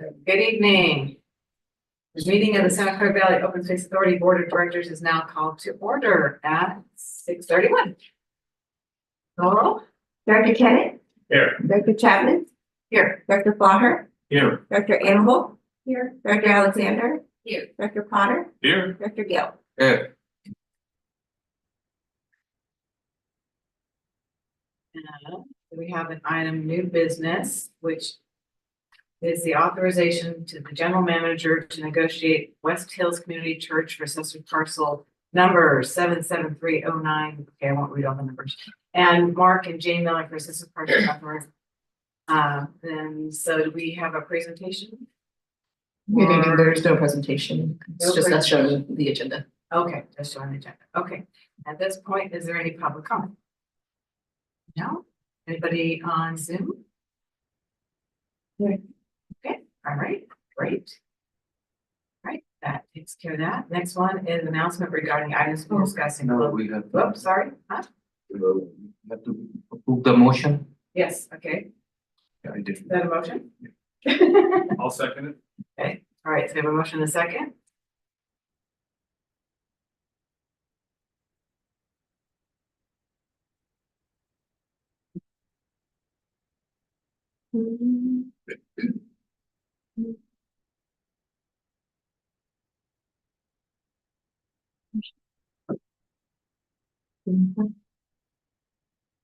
Good evening. The meeting of the Santa Clara Valley Open Space Authority Board of Directors is now called to order at 6:31. Call roll. Director Kennett. Here. Director Chapman. Here. Director Flaher. Here. Director Animal. Here. Director Alexander. Here. Director Potter. Here. Director Gill. Here. We have an item new business, which is the authorization to the general manager to negotiate West Hills Community Church for accessory parcel number 77309. Okay, I won't read all the numbers. And Mark and Jane Miller for assistant parcel number. Then, so do we have a presentation? Or- There's no presentation. It's just us showing the agenda. Okay, just showing the agenda. Okay, at this point, is there any public comment? No? Anybody on Zoom? Okay, all right, great. All right, that takes care of that. Next one is announcement regarding items we're discussing. No, we have. Whoops, sorry. Huh? We have to approve the motion. Yes, okay. Yeah, I did. Is that a motion? I'll second it. Okay, all right, so we have a motion and a second.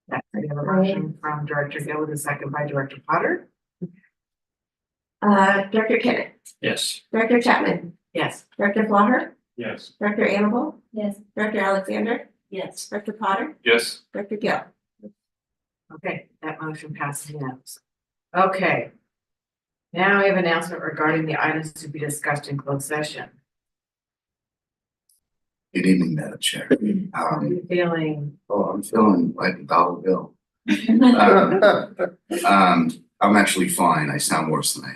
That's we have a motion from Director Gill with a second by Director Potter. Director Kennett. Yes. Director Chapman. Yes. Director Flaher. Yes. Director Animal. Yes. Director Alexander. Yes. Director Potter. Yes. Director Gill. Okay, that motion passes unanimously. Okay. Now we have an announcement regarding the items to be discussed in closed session. Good evening, Madam Chair. How are you feeling? I'm feeling like a dollar bill. I'm actually fine. I sound worse than I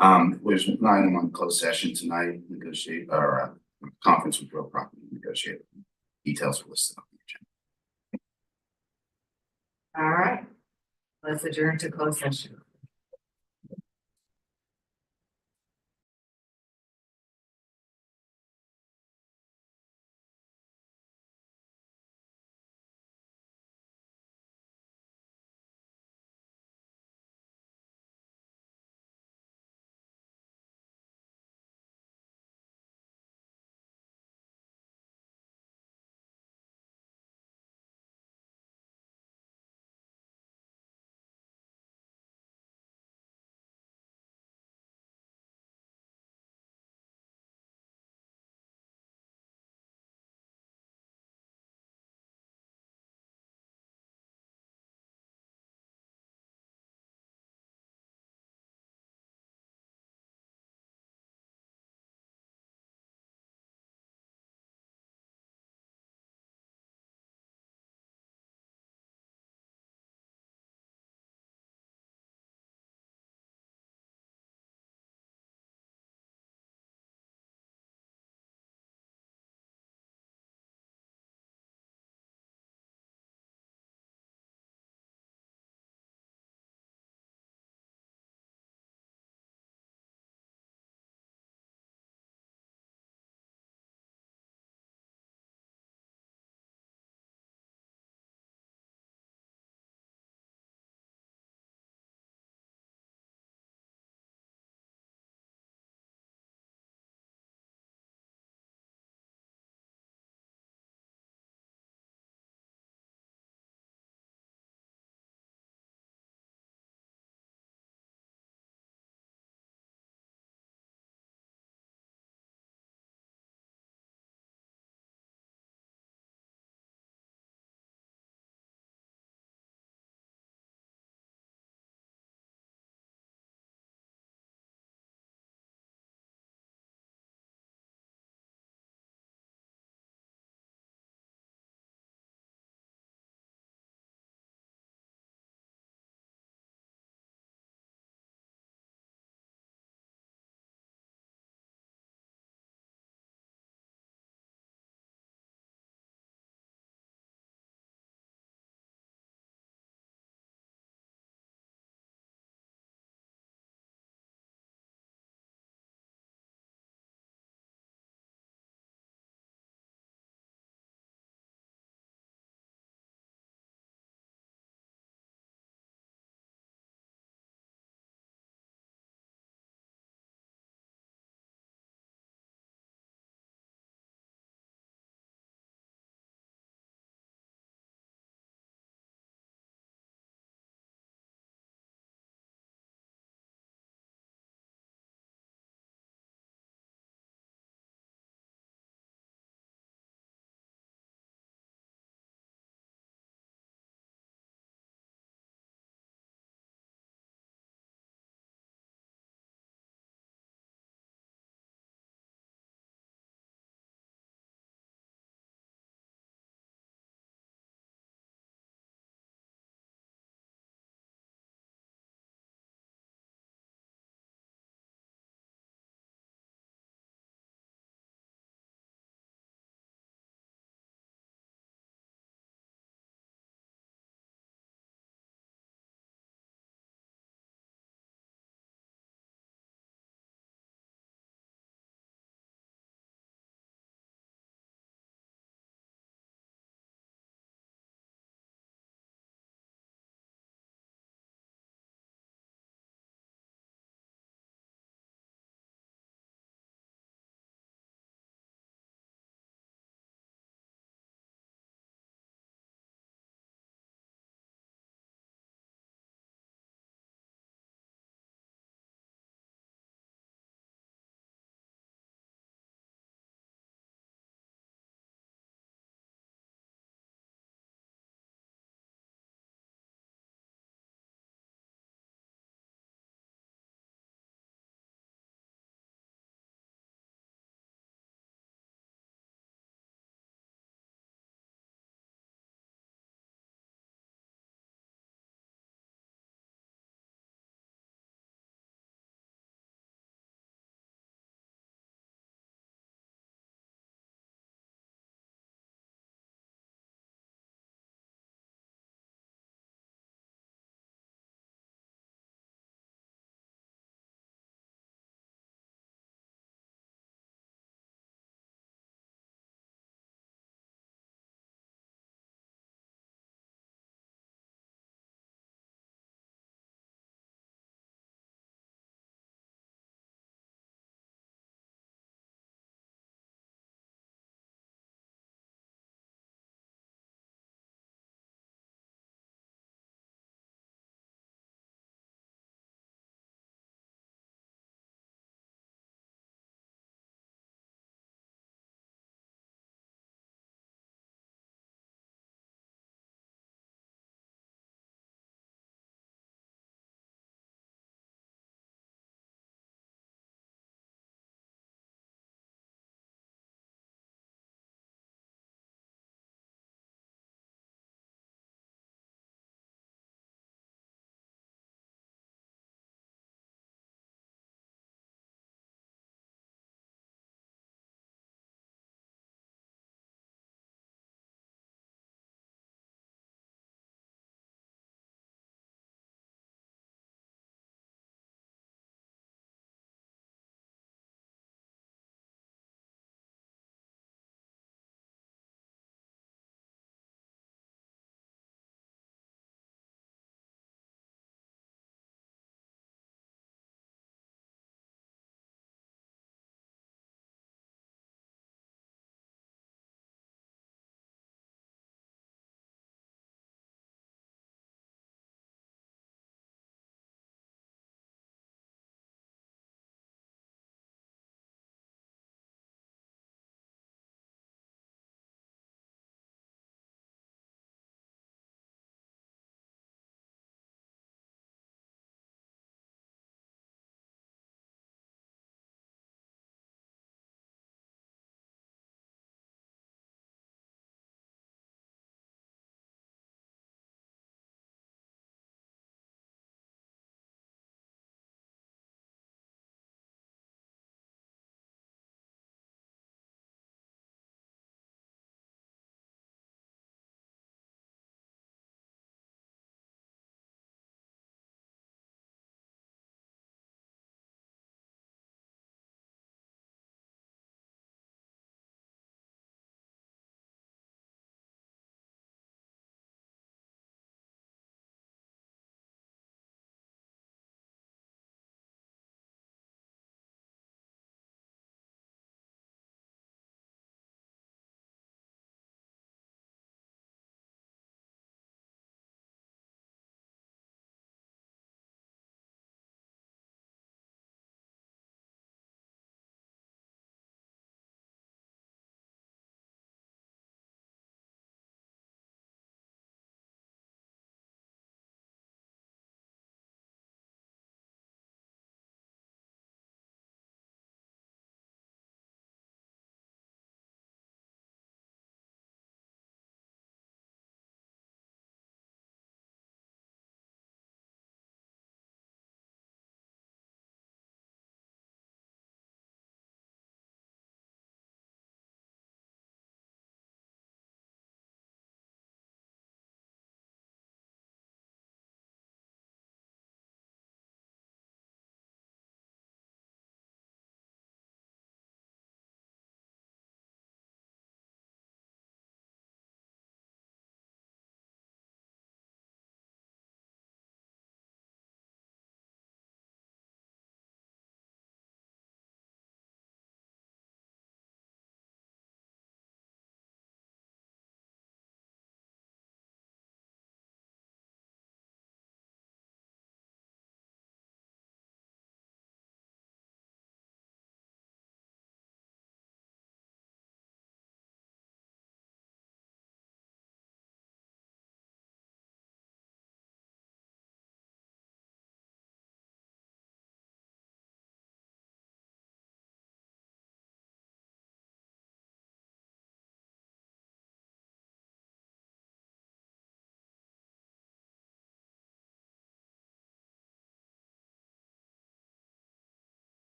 am. There's an item on closed session tonight, negotiate, or conference with real property, negotiate. Details are listed on the agenda. All right. Let's adjourn to closed session.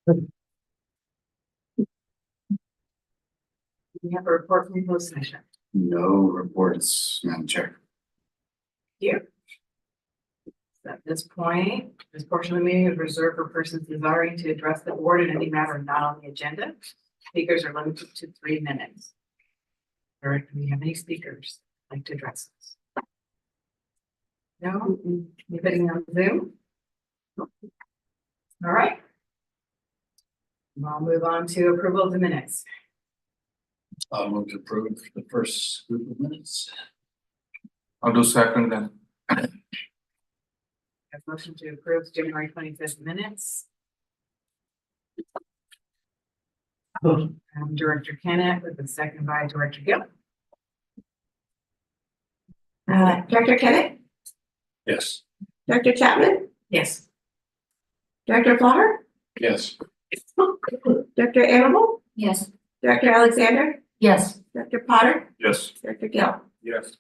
We have a report from closed session. No reports, Madam Chair. Here. At this point, this portion of the meeting is reserved for persons desiring to address the board in any matter not on the agenda. Speakers are limited to 3 minutes. Or do we have any speakers like to address this? No? Anybody on Zoom? All right. I'll move on to approval of the minutes. I'll move to approve the first group of minutes. I'll do second then. A motion to approve January 25th minutes. Director Kenneth with a second by Director Gill. Director Kenneth, Yes. Director Chapman, Yes. Director Flaher, Yes. Director Annabelle, Yes. Director Alexander, Yes. Director Potter, Yes. Director Gill. Yes.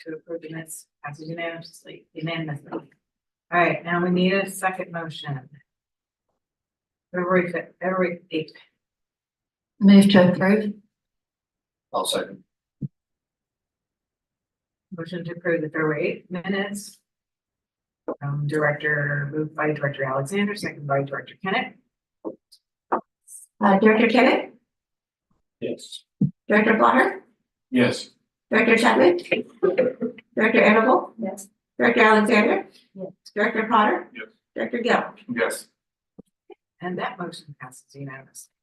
To approve the minutes, passes unanimously. All right, now we need a second motion. February 5th, February 8th. Move to approve. I'll second. Motion to approve the February 8th minutes. Director, moved by Director Alexander, second by Director Kenneth. Director Kenneth, Yes. Director Flaher, Yes. Director Chapman, Director Annabelle, Yes. Director Alexander, Yes. Director Potter, Yes. Director Gill. Yes. And that motion passes unanimously.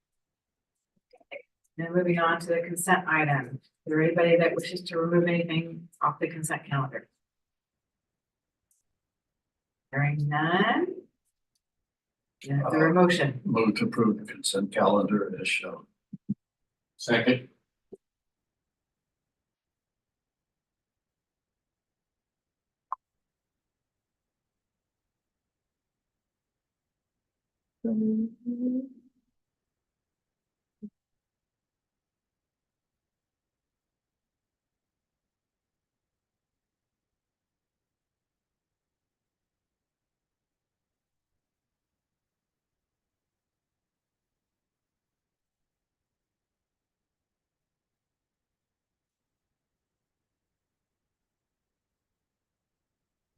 Okay, now moving on to the consent item. Is there anybody that wishes to remove anything off the consent calendar? Hearing none. Is there a motion? Move to approve the consent calendar as shown. Second.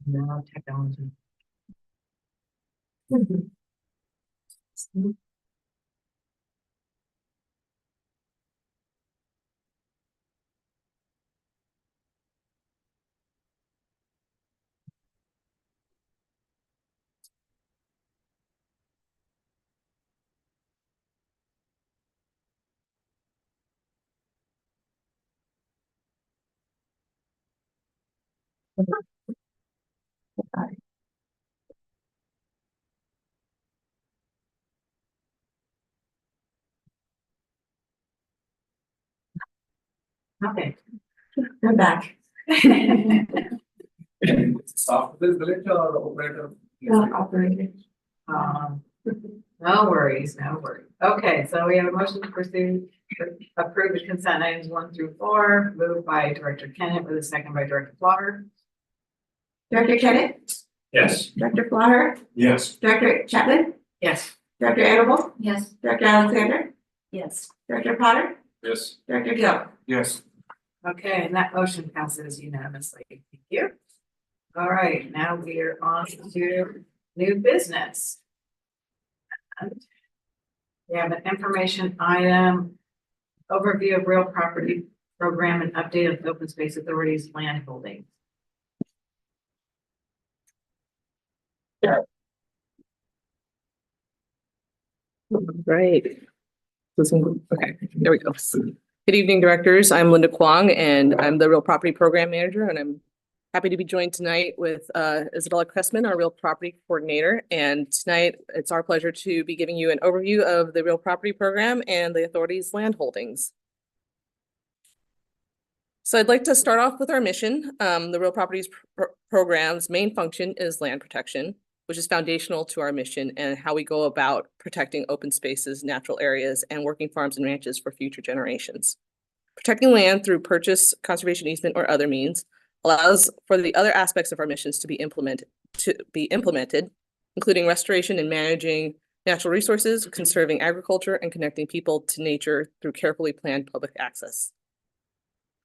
No technology. Okay. I'm back. Software village or operator? Operator. No worries, no worries. Okay, so we have a motion to pursue, approve the consent items 1 through 4, moved by Director Kenneth with a second by Director Flaher. Director Kenneth, Yes. Director Flaher, Yes. Director Chapman, Yes. Director Annabelle, Yes. Director Alexander, Yes. Director Potter, Yes. Director Gill. Yes. Okay, and that motion passes unanimously. Thank you. All right, now we are on to new business. And we have an information item, overview of real property program and update of open space authorities land holding. Right. Okay, there we go. Good evening, directors. I'm Linda Kwong and I'm the Real Property Program Manager, and I'm happy to be joined tonight with Isabella Cressman, our Real Property Coordinator. And tonight, it's our pleasure to be giving you an overview of the Real Property Program and the authority's land holdings. So I'd like to start off with our mission. The Real Properties Program's main function is land protection, which is foundational to our mission and how we go about protecting open spaces, natural areas, and working farms and ranches for future generations. Protecting land through purchase, conservation easement, or other means allows for the other aspects of our missions to be implemented, including restoration and managing natural resources, conserving agriculture, and connecting people to nature through carefully planned public access.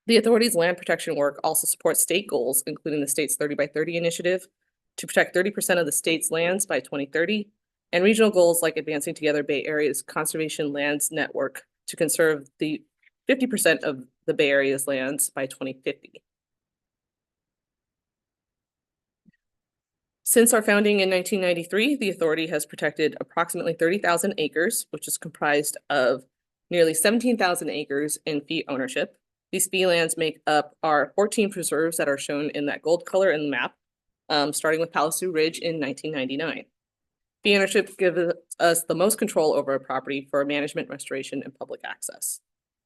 The authority's land protection work also supports state goals, including the state's 30x30 initiative to protect 30% of the state's lands by 2030, and regional goals like advancing together Bay Area's conservation lands network to conserve the 50% of the Bay Area's lands by 2050. Since our founding in 1993, the authority has protected approximately 30,000 acres, which is comprised of nearly 17,000 acres in fee ownership. These fee lands make up our 14 preserves that are shown in that gold color in the map, starting with Palliser Ridge in 1999. Fee ownership gives us the most control over a property for management, restoration, and public access.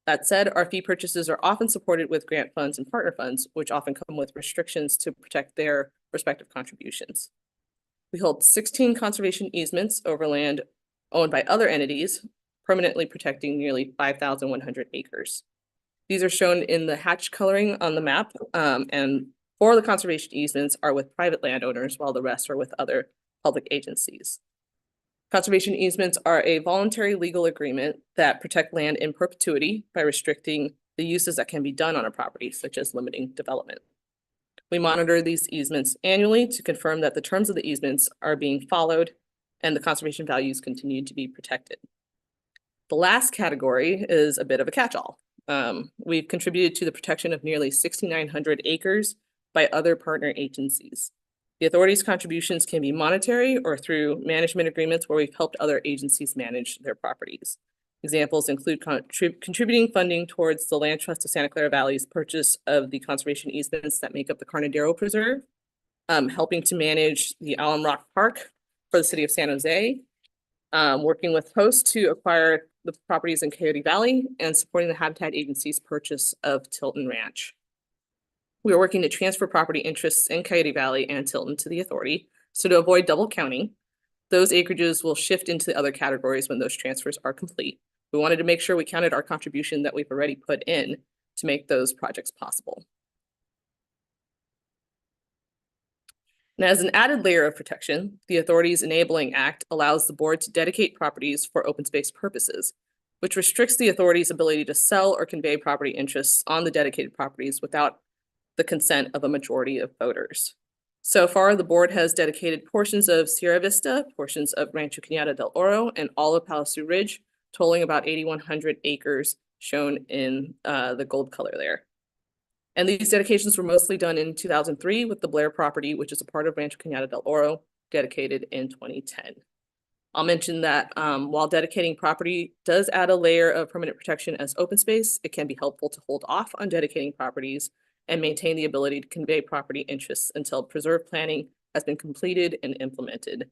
That said, our fee purchases are often supported with grant funds and partner funds, which often come with restrictions to protect their respective contributions. We hold 16 conservation easements over land owned by other entities, permanently protecting nearly 5,100 acres. These are shown in the hatch coloring on the map, and 4 of the conservation easements are with private landowners, while the rest are with other public agencies. Conservation easements are a voluntary legal agreement that protect land in perpetuity by restricting the uses that can be done on a property, such as limiting development. We monitor these easements annually to confirm that the terms of the easements are being followed and the conservation values continue to be protected. The last category is a bit of a catch-all. We've contributed to the protection of nearly 6,900 acres by other partner agencies. The authority's contributions can be monetary or through management agreements where we've helped other agencies manage their properties. Examples include contributing funding towards the Land Trust of Santa Clara Valley's purchase of the conservation easements that make up the Carnadero Preserve, helping to manage the Alum Rock Park for the city of San Jose, working with hosts to acquire the properties in Coyote Valley, and supporting the Habitat Agency's purchase of Tilton Ranch. We are working to transfer property interests in Coyote Valley and Tilton to the authority. So to avoid double counting, those acreages will shift into the other categories when those transfers are complete. We wanted to make sure we counted our contribution that we've already put in to make those projects possible. And as an added layer of protection, the authority's Enabling Act allows the board to dedicate properties for open space purposes, which restricts the authority's ability to sell or convey property interests on the dedicated properties without the consent of a majority of voters. So far, the board has dedicated portions of Sierra Vista, portions of Rancho Cañada del Oro, and all of Palliser Ridge, totaling about 8,100 acres shown in the gold color there. And these dedications were mostly done in 2003 with the Blair property, which is a part of Rancho Cañada del Oro, dedicated in 2010. I'll mention that while dedicating property does add a layer of permanent protection as open space, it can be helpful to hold off on dedicating properties and maintain the ability to convey property interests until preserve planning has been completed and implemented.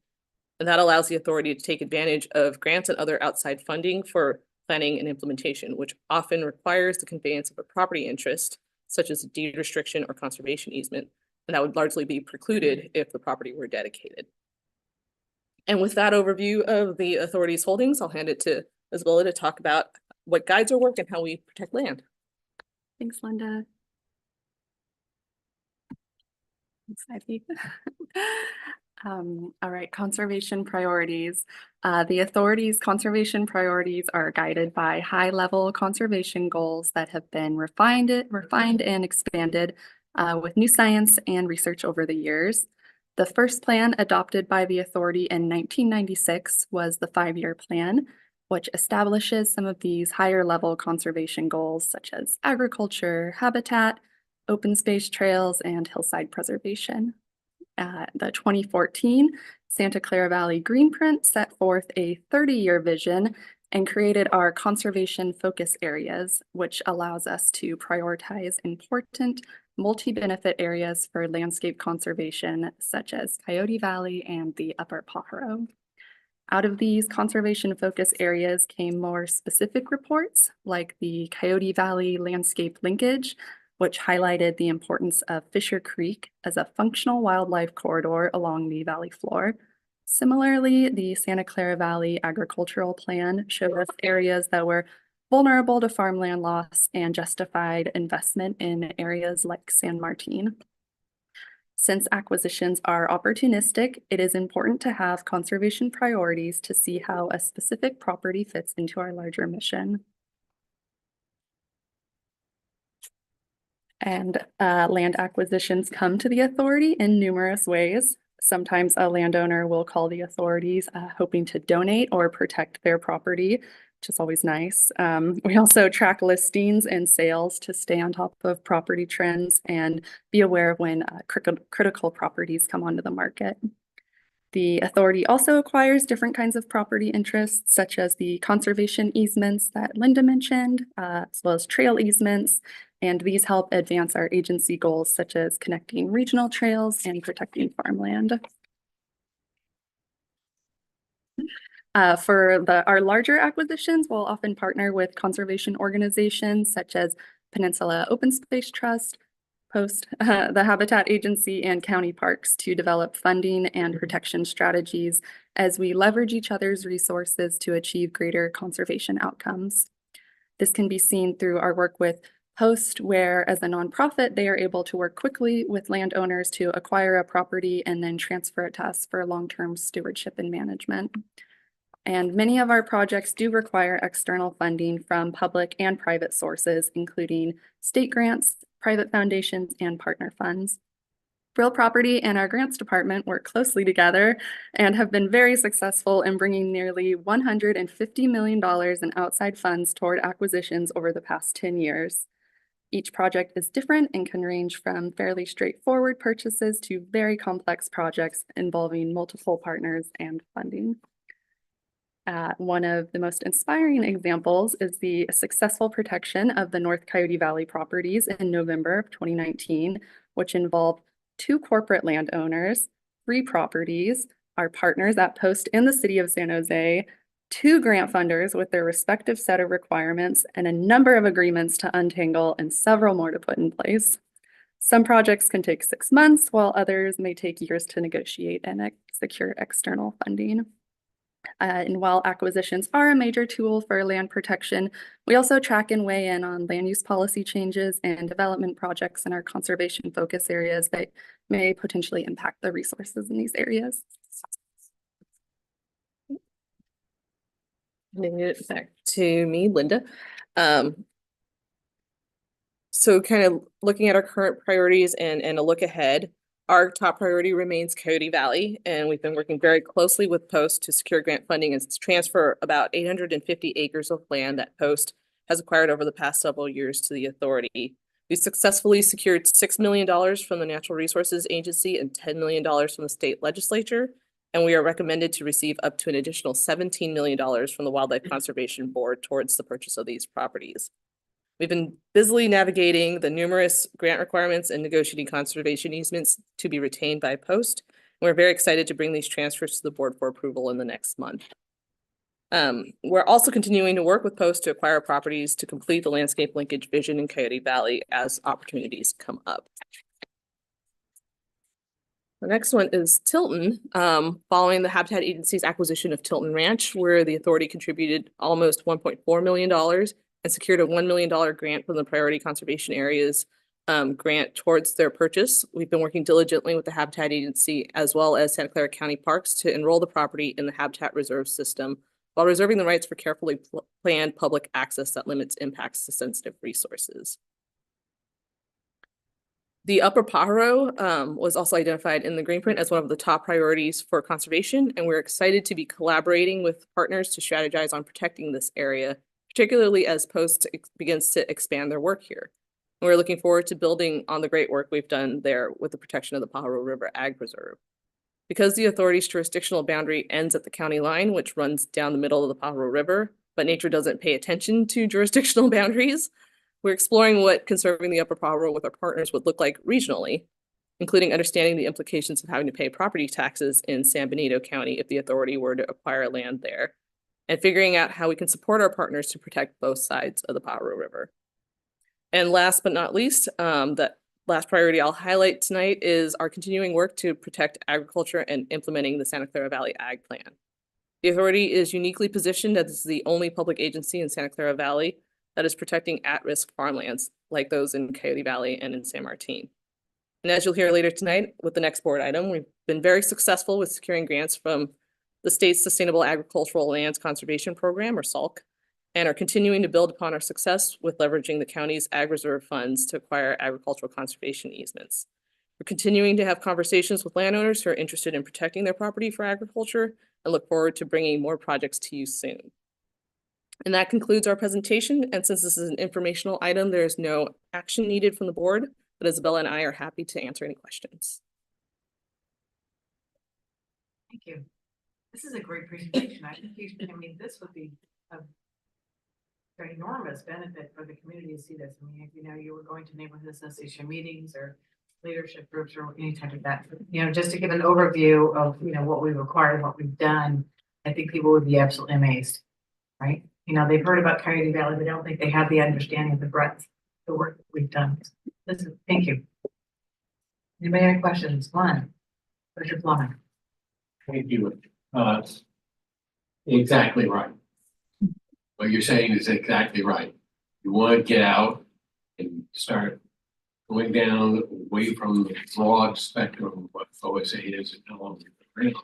And that allows the authority to take advantage of grants and other outside funding for planning and implementation, which often requires the conveyance of a property interest, such as a deed restriction or conservation easement, and that would largely be precluded if the property were dedicated. And with that overview of the authority's holdings, I'll hand it to Isabella to talk about what guides our work and how we protect land. Thanks, Linda. Thanks, Ivy. All right, conservation priorities. The authority's conservation priorities are guided by high-level conservation goals that have been refined and expanded with new science and research over the years. The first plan adopted by the authority in 1996 was the 5-year plan, which establishes some of these higher-level conservation goals such as agriculture, habitat, open space trails, and hillside preservation. The 2014 Santa Clara Valley Greenprint set forth a 30-year vision and created our conservation focus areas, which allows us to prioritize important multi-benefit areas for landscape conservation, such as Coyote Valley and the Upper Pajaro. Out of these conservation focus areas came more specific reports, like the Coyote Valley Landscape Linkage, which highlighted the importance of Fisher Creek as a functional wildlife corridor along the valley floor. Similarly, the Santa Clara Valley Agricultural Plan showed us areas that were vulnerable to farmland loss and justified investment in areas like San Martin. Since acquisitions are opportunistic, it is important to have conservation priorities to see how a specific property fits into our larger mission. And land acquisitions come to the authority in numerous ways. Sometimes a landowner will call the authorities hoping to donate or protect their property, which is always nice. We also track listings and sales to stay on top of property trends and be aware of when critical properties come onto the market. The authority also acquires different kinds of property interests, such as the conservation easements that Linda mentioned, as well as trail easements. And these help advance our agency goals, such as connecting regional trails and protecting farmland. For our larger acquisitions, we'll often partner with conservation organizations such as Peninsula Open Space Trust, Post, the Habitat Agency, and county parks to develop funding and protection strategies as we leverage each other's resources to achieve greater conservation outcomes. This can be seen through our work with Post, where as a nonprofit, they are able to work quickly with landowners to acquire a property and then transfer it to us for long-term stewardship and management. And many of our projects do require external funding from public and private sources, including state grants, private foundations, and partner funds. Real Property and our grants department work closely together and have been very successful in bringing nearly $150 million in outside funds toward acquisitions over the past 10 years. Each project is different and can range from fairly straightforward purchases to very complex projects involving multiple partners and funding. One of the most inspiring examples is the successful protection of the North Coyote Valley properties in November of 2019, which involved 2 corporate landowners, 3 properties, our partners at Post in the city of San Jose, 2 grant funders with their respective set of requirements, and a number of agreements to untangle and several more to put in place. Some projects can take 6 months, while others may take years to negotiate and secure external funding. And while acquisitions are a major tool for land protection, we also track and weigh in on land use policy changes and development projects in our conservation focus areas that may potentially impact the resources in these areas. Handing it back to me, Linda. So kind of looking at our current priorities and a look ahead, our top priority remains Coyote Valley, and we've been working very closely with Post to secure grant funding and transfer about 850 acres of land that Post has acquired over the past several years to the authority. We successfully secured $6 million from the Natural Resources Agency and $10 million from the state legislature, and we are recommended to receive up to an additional $17 million from the Wildlife Conservation Board towards the purchase of these properties. We've been busily navigating the numerous grant requirements and negotiating conservation easements to be retained by Post. We're very excited to bring these transfers to the board for approval in the next month. We're also continuing to work with Post to acquire properties to complete the landscape linkage vision in Coyote Valley as opportunities come up. The next one is Tilton. Following the Habitat Agency's acquisition of Tilton Ranch, where the authority contributed almost $1.4 million and secured a $1 million grant from the Priority Conservation Areas grant towards their purchase. We've been working diligently with the Habitat Agency as well as Santa Clara County Parks to enroll the property in the Habitat Reserve System while reserving the rights for carefully planned public access that limits impacts to sensitive resources. The Upper Pajaro was also identified in the green print as one of the top priorities for conservation, and we're excited to be collaborating with partners to strategize on protecting this area, particularly as Post begins to expand their work here. And we're looking forward to building on the great work we've done there with the protection of the Pajaro River Ag Preserve. Because the authority's jurisdictional boundary ends at the county line, which runs down the middle of the Pajaro River, but nature doesn't pay attention to jurisdictional boundaries, we're exploring what conserving the Upper Pajaro with our partners would look like regionally, including understanding the implications of having to pay property taxes in San Benito County if the authority were to acquire land there, and figuring out how we can support our partners to protect both sides of the Pajaro River. And last but not least, that last priority I'll highlight tonight is our continuing work to protect agriculture and implementing the Santa Clara Valley Ag Plan. The authority is uniquely positioned as the only public agency in Santa Clara Valley that is protecting at-risk farmlands like those in Coyote Valley and in San Martin. And as you'll hear later tonight with the next board item, we've been very successful with securing grants from the state's Sustainable Agricultural Lands Conservation Program, or SALC, and are continuing to build upon our success with leveraging the county's ag reserve funds to acquire agricultural conservation easements. We're continuing to have conversations with landowners who are interested in protecting their property for agriculture and look forward to bringing more projects to you soon. And that concludes our presentation. And since this is an informational item, there is no action needed from the board, but Isabella and I are happy to answer any questions. Thank you. This is a great presentation. I think this would be a very enormous benefit for the community to see this. I mean, if you were going to neighborhood association meetings or leadership groups or any type of that, just to give an overview of, what we require, what we've done, I think people would be absolutely amazed, right? They've heard about Coyote Valley, but I don't think they have the understanding of the breadth of the work that we've done. Thank you. Anybody have any questions? One, Richard Plummer. Thank you. Exactly right. What you're saying is exactly right. You want to get out and start going down away from the broad spectrum of what OSA is and how long it's been.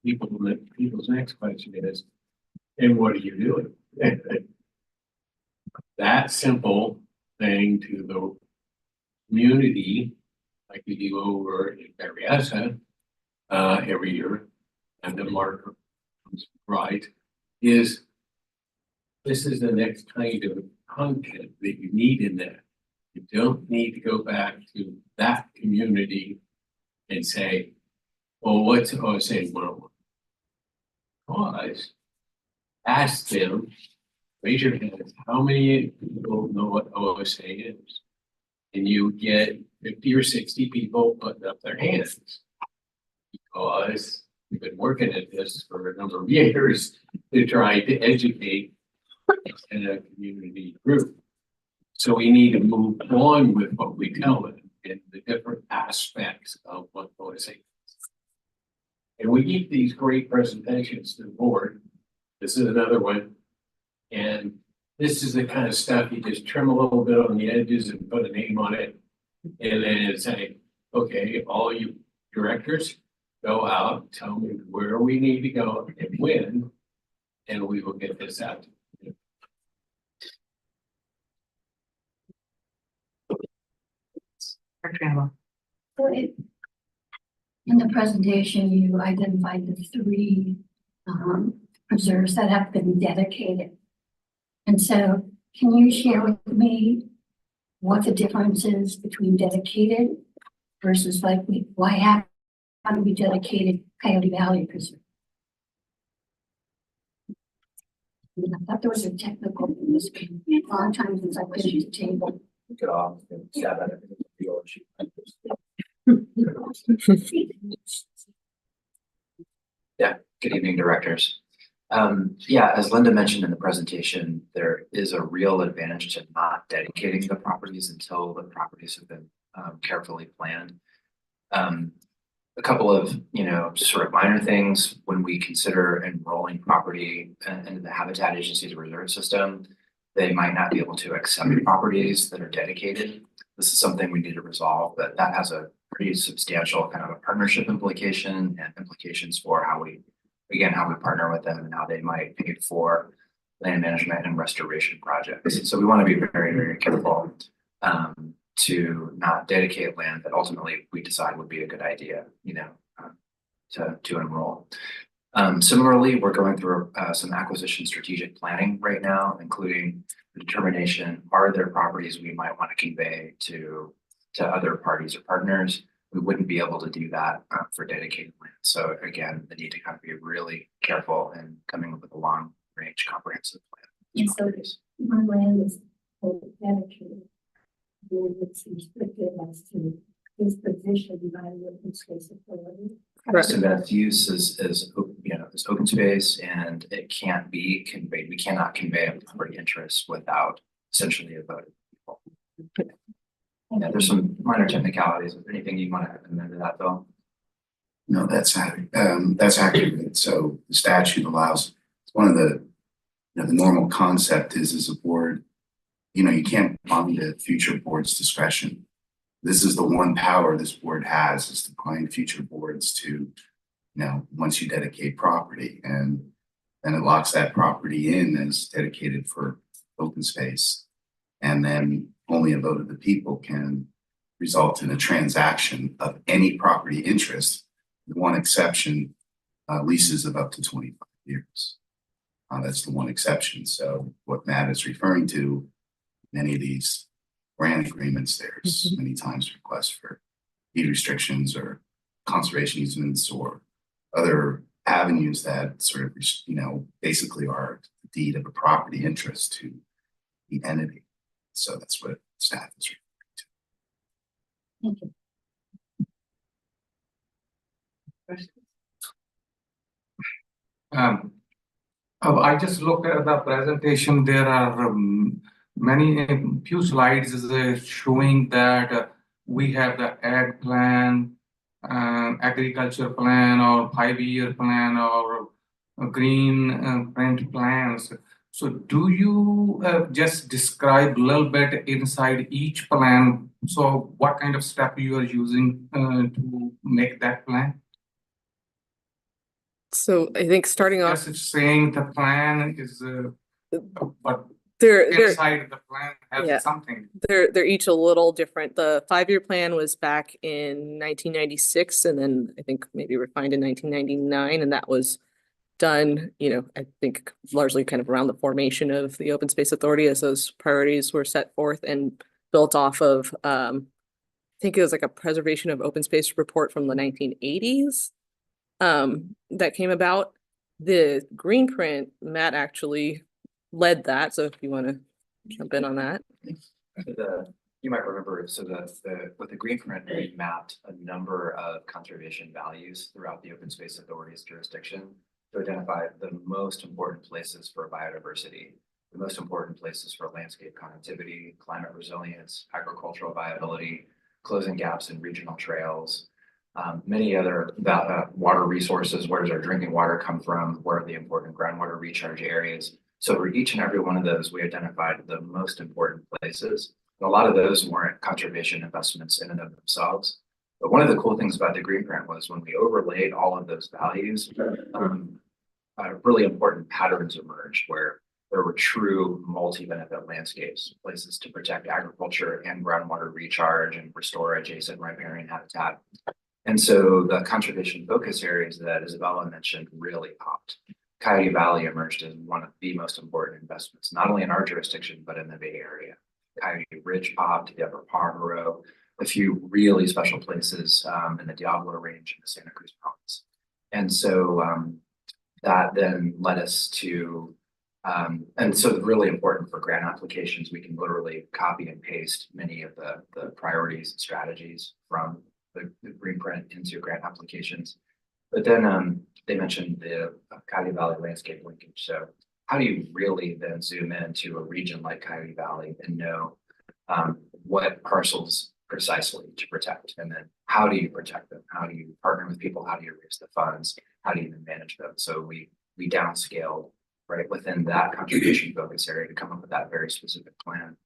People's next question is, and what are you doing? That simple thing to the community, like we do over in Berryessa every year, and the marker comes right, is this is the next kind of content that you need in that. You don't need to go back to that community and say, well, what's OSA 101? Pause, ask them, raise your hands, how many people know what OSA is? And you get 50 or 60 people putting up their hands. Because we've been working at this for a number of years to try to educate in a community group. So we need to move on with what we tell them and the different aspects of what OSA is. And we give these great presentations to the board. This is another one. And this is the kind of stuff you just trim a little bit on the edges and put a name on it. And then say, okay, all you directors, go out, tell me where we need to go and when, and we will get this out. So in the presentation, you identified the three preserves that have been dedicated. And so can you share with me what the difference is between dedicated versus how do we dedicated Coyote Valley Preserve? I thought there was a technical thing. A lot of times since I've been at the table. Get off and stab at everything. Yeah, good evening, directors. Yeah, as Linda mentioned in the presentation, there is a real advantage to not dedicating the properties until the properties have been carefully planned. A couple of, sort of minor things when we consider enrolling property into the Habitat Agency's reserve system, they might not be able to accept properties that are dedicated. This is something we need to resolve, but that has a pretty substantial kind of a partnership implication and implications for how we partner with them and how they might pay for land management and restoration projects. So we want to be very, very careful to not dedicate land that ultimately we decide would be a good idea, to enroll. Similarly, we're going through some acquisition strategic planning right now, including the determination, are there properties we might want to convey to other parties or partners? We wouldn't be able to do that for dedicated land. So again, the need to kind of be really careful in coming up with a long range comprehensive plan. And so my land is dedicated. It's restricted as to his position by the open space authority. Correct. So that use is open space and it can't be conveyed. We cannot convey a property interest without essentially a vote of people. Yeah, there's some minor technicalities. Is there anything you want to amend to that, Bill? No, that's accurate. So the statute allows, it's one of the, the normal concept is as a board, you can't bond the future board's discretion. this is the one power this board has, is to bind future boards to, once you dedicate property, and then it locks that property in as dedicated for open space. And then only a vote of the people can result in a transaction of any property interest. The one exception, leases of up to 25 years. That's the one exception. So what Matt is referring to, many of these grant agreements, there's many times requests for deed restrictions or conservation easements or other avenues that sort of, basically are the deed of a property interest to the entity. So that's what staff is referring to. Thank you. Questions? I just looked at the presentation. There are few slides showing that we have the ag plan, agriculture plan, or 5-year plan, or green print plans. So do you just describe a little bit inside each plan? So what kind of step you are using to make that plan? So I think starting off, Yes, it's saying the plan is, but they're inside the plan Yeah. has something. they're each a little different. The 5-year plan was back in 1996, and then I think maybe refined in 1999, and that was done, I think largely kind of around the formation of the Open Space Authority, as those priorities were set forth and built off of, I think it was like a preservation of open space report from the 1980s. That came about. The green print, Matt actually led that. So if you want to jump in on that. You might remember, so with the green print, we mapped a number of conservation values throughout the Open Space Authority's jurisdiction to identify the most important places for biodiversity, the most important places for landscape connectivity, climate resilience, agricultural viability, closing gaps in regional trails, many other water resources. Where does our drinking water come from? Where are the important groundwater recharge areas? So for each and every one of those, we identified the most important places. And a lot of those weren't conservation investments in and of themselves. But one of the cool things about the green print was when we overlaid all of those values, really important patterns emerged where there were true multi-benefit landscapes, places to protect agriculture and groundwater recharge and restore adjacent riparian habitat. And so the conservation focus areas that Isabella mentioned really popped. Coyote Valley emerged as one of the most important investments, not only in our jurisdiction, but in the Bay Area. Coyote Ridge popped, the Upper Pajaro, a few really special places in the Diablo Range in the Santa Cruz Province. And so that then led us to, and so really important for grant applications, we can literally copy and paste many of the priorities and strategies from the green print into grant applications. But then they mentioned the Coyote Valley landscape linkage. So how do you really then zoom into a region like Coyote Valley and know what parcels precisely to protect? And then how do you protect them? How do you partner with people? How do you raise the funds? How do you even manage them? So we downscaled right within that conservation focus area to come up with that very specific plan.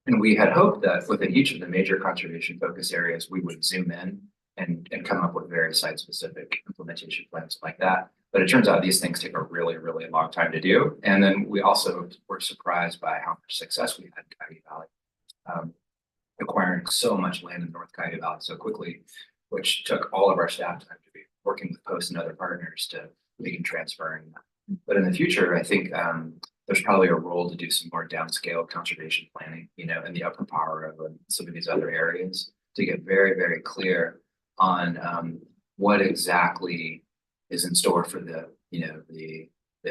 And we had hoped that within each of the major conservation focus areas, we would zoom in and come up with very site-specific implementation plans like that. But it turns out these things take a really, really long time to do. And then we also were surprised by how much success we had in Coyote Valley, acquiring so much land in North Coyote Valley so quickly, which took all of our staff time to be working with Post and other partners to begin transferring that. But in the future, I think there's probably a role to do some more downscale conservation planning, in the Upper Pajaro and some of these other areas to get very, very clear on what exactly is in store for the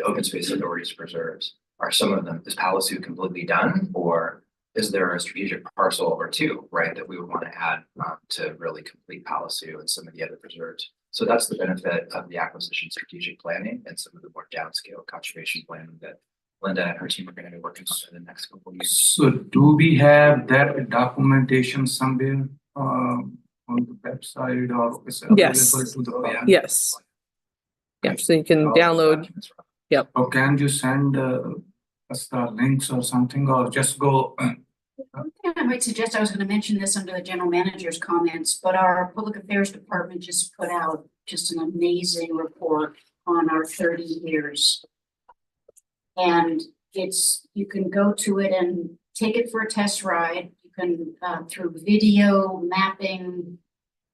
Open Space Authority's preserves. Are some of them, is Palliseau completely done, or is there a strategic parcel or two, right, that we would want to add to really complete Palliseau and some of the other preserves? So that's the benefit of the acquisition strategic planning and some of the more downscale conservation planning that Linda and her team are going to be working on in the next couple of years. So do we have that documentation somewhere on the website, or is it Yes. available to the public? Yes. Yeah, so you can All the download. documents from- Or can you send us the links or something, or just go? might suggest, I was gonna mention this under the general manager's comments, but our public affairs department just put out just an amazing report on our 30 years. And you can go to it and take it for a test ride. You can, through video mapping,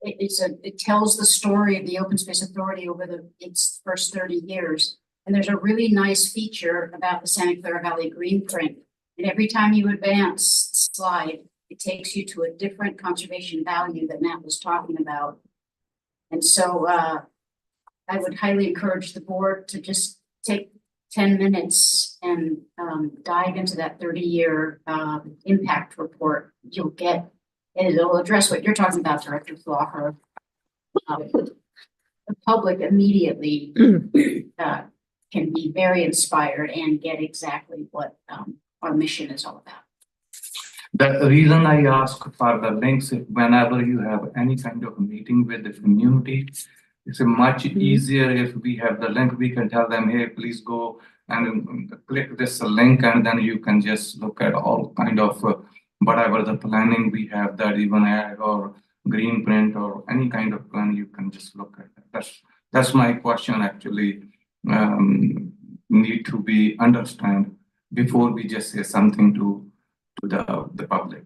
it tells the story of the Open Space Authority over its first 30 years. And there's a really nice feature about the Santa Clara Valley Green Print. And every time you advance the slide, it takes you to a different conservation value that Matt was talking about. And so I would highly encourage the board to just take 10 minutes and dive into that 30-year impact report. You'll get, and it'll address what you're talking about, Director Flaher. The public immediately can be very inspired and get exactly what our mission is all about. The reason I ask for the links, if whenever you have any kind of meeting with the community, it's a much easier if we have the link, we can tell them, hey, please go and click this link, and then you can just look at all kind of whatever the planning we have, that even ag or green print or any kind of plan, you can just look at that. That's my question actually, need to be understand before we just say something to the public.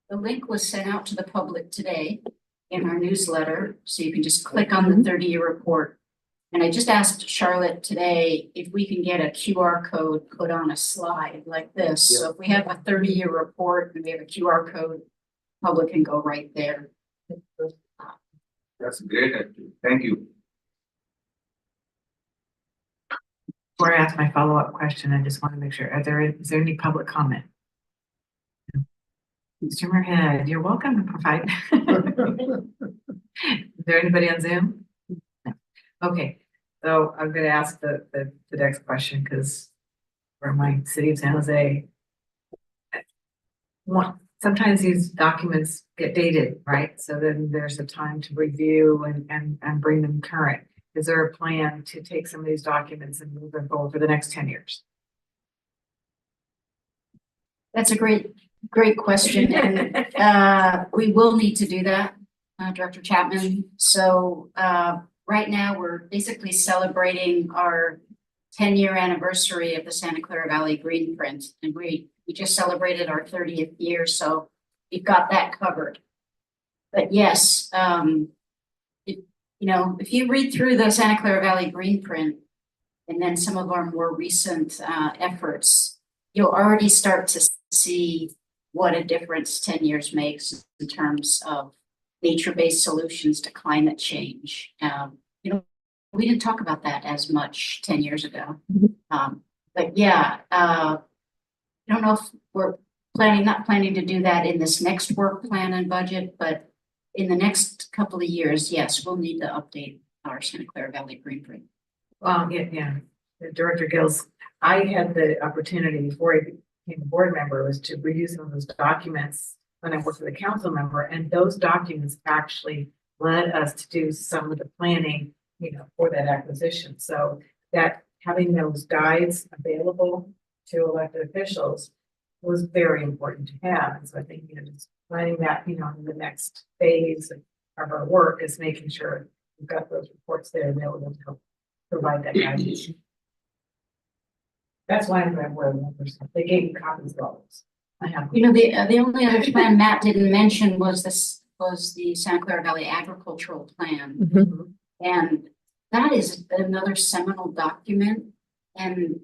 The link was sent out to the public today in our newsletter, so you can just click on the 30-year report. And I just asked Charlotte today if we can get a QR code put on a slide like this. So if we have a 30-year report and we have a QR code, public can go right there. That's great actually. Thank you. Before I ask my follow-up question, I just want to make sure, is there any public comment? Mr. Merhead, you're welcome to provide. Is there anybody on Zoom? No. Okay, so I'm gonna ask the next question because for my city of San Jose, sometimes these documents get dated, right? So then there's a time to review and bring them current. Is there a plan to take some of these documents and move them forward for the next 10 years? That's a great question. And we will need to do that, Director Chapman. So right now we're basically celebrating our 10-year anniversary of the Santa Clara Valley Green Print. And we just celebrated our 30th year. So we've got that covered. But yes, if you read through the Santa Clara Valley Green Print and then some of our more recent efforts, you'll already start to see what a difference 10 years makes in terms of nature-based solutions to climate change. We didn't talk about that as much 10 years ago. But yeah, I don't know if we're not planning to do that in this next work plan and budget, but in the next couple of years, yes, we'll need to update our Santa Clara Valley Green Print. Well, yeah. Director Gills, I had the opportunity before I became a board member was to review some of those documents when I worked with a council member, and those documents actually led us to do some of the planning, for that acquisition. So that having those guides available to elected officials was very important to have. And so I think, just planning that, in the next phase of our work is making sure we've got those reports there available to help provide that guidance. That's why I'm glad we're members. They gave me copies of all those. I have. The only other plan Matt didn't mention was the Santa Clara Valley Agricultural Plan. And that is another seminal document. And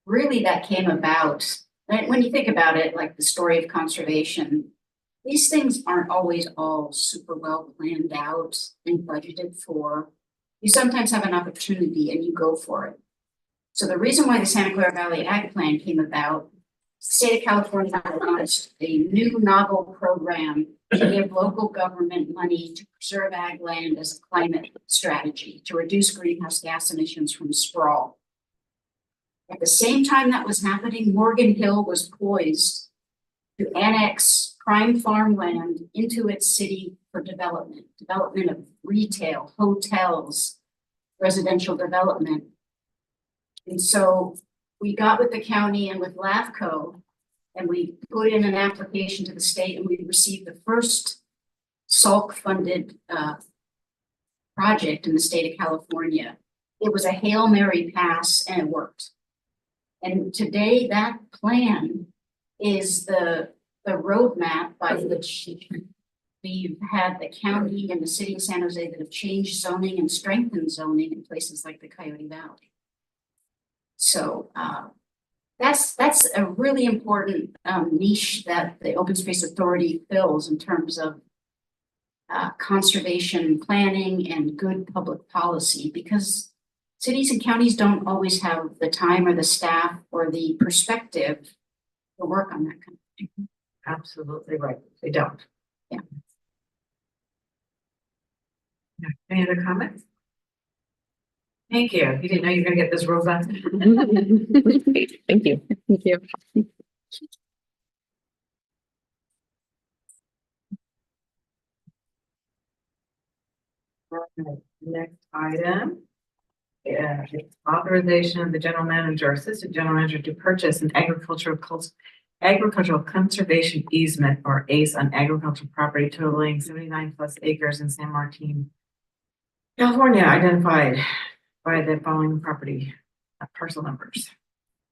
really that came about, when you think about it, like the story of conservation, these things aren't always all super well planned out and budgeted for. You sometimes have an opportunity and you go for it. So the reason why the Santa Clara Valley Ag Plan came about, the state of California launched a new novel program to give local government money to preserve ag land as a climate strategy to reduce greenhouse gas emissions from sprawl. At the same time that was happening, Morgan Hill was poised to annex prime farmland into its city for development of retail, hotels, residential development. And so we got with the county and with LAFCO And we put in an application to the state and we received the first SALC-funded project in the state of California. It was a Hail Mary pass and it worked. And today that plan is the roadmap by which we've had the county and the city of San Jose that have changed zoning and strengthened zoning in places like the Coyote Valley. So that's a really important niche that the Open Space Authority fills in terms of conservation planning and good public policy, because cities and counties don't always have the time or the staff or the perspective to work on that kind of thing. Absolutely right. They don't. Yeah. Yeah. Any other comments? Thank you. You didn't know you were gonna get this robust. Thank you. Thank you. Next item. It's authorization of the general manager, assistant general manager to purchase an agricultural conservation easement or ACE on agricultural property totaling 79 plus acres in San Martin, California, identified by the following property parcel numbers.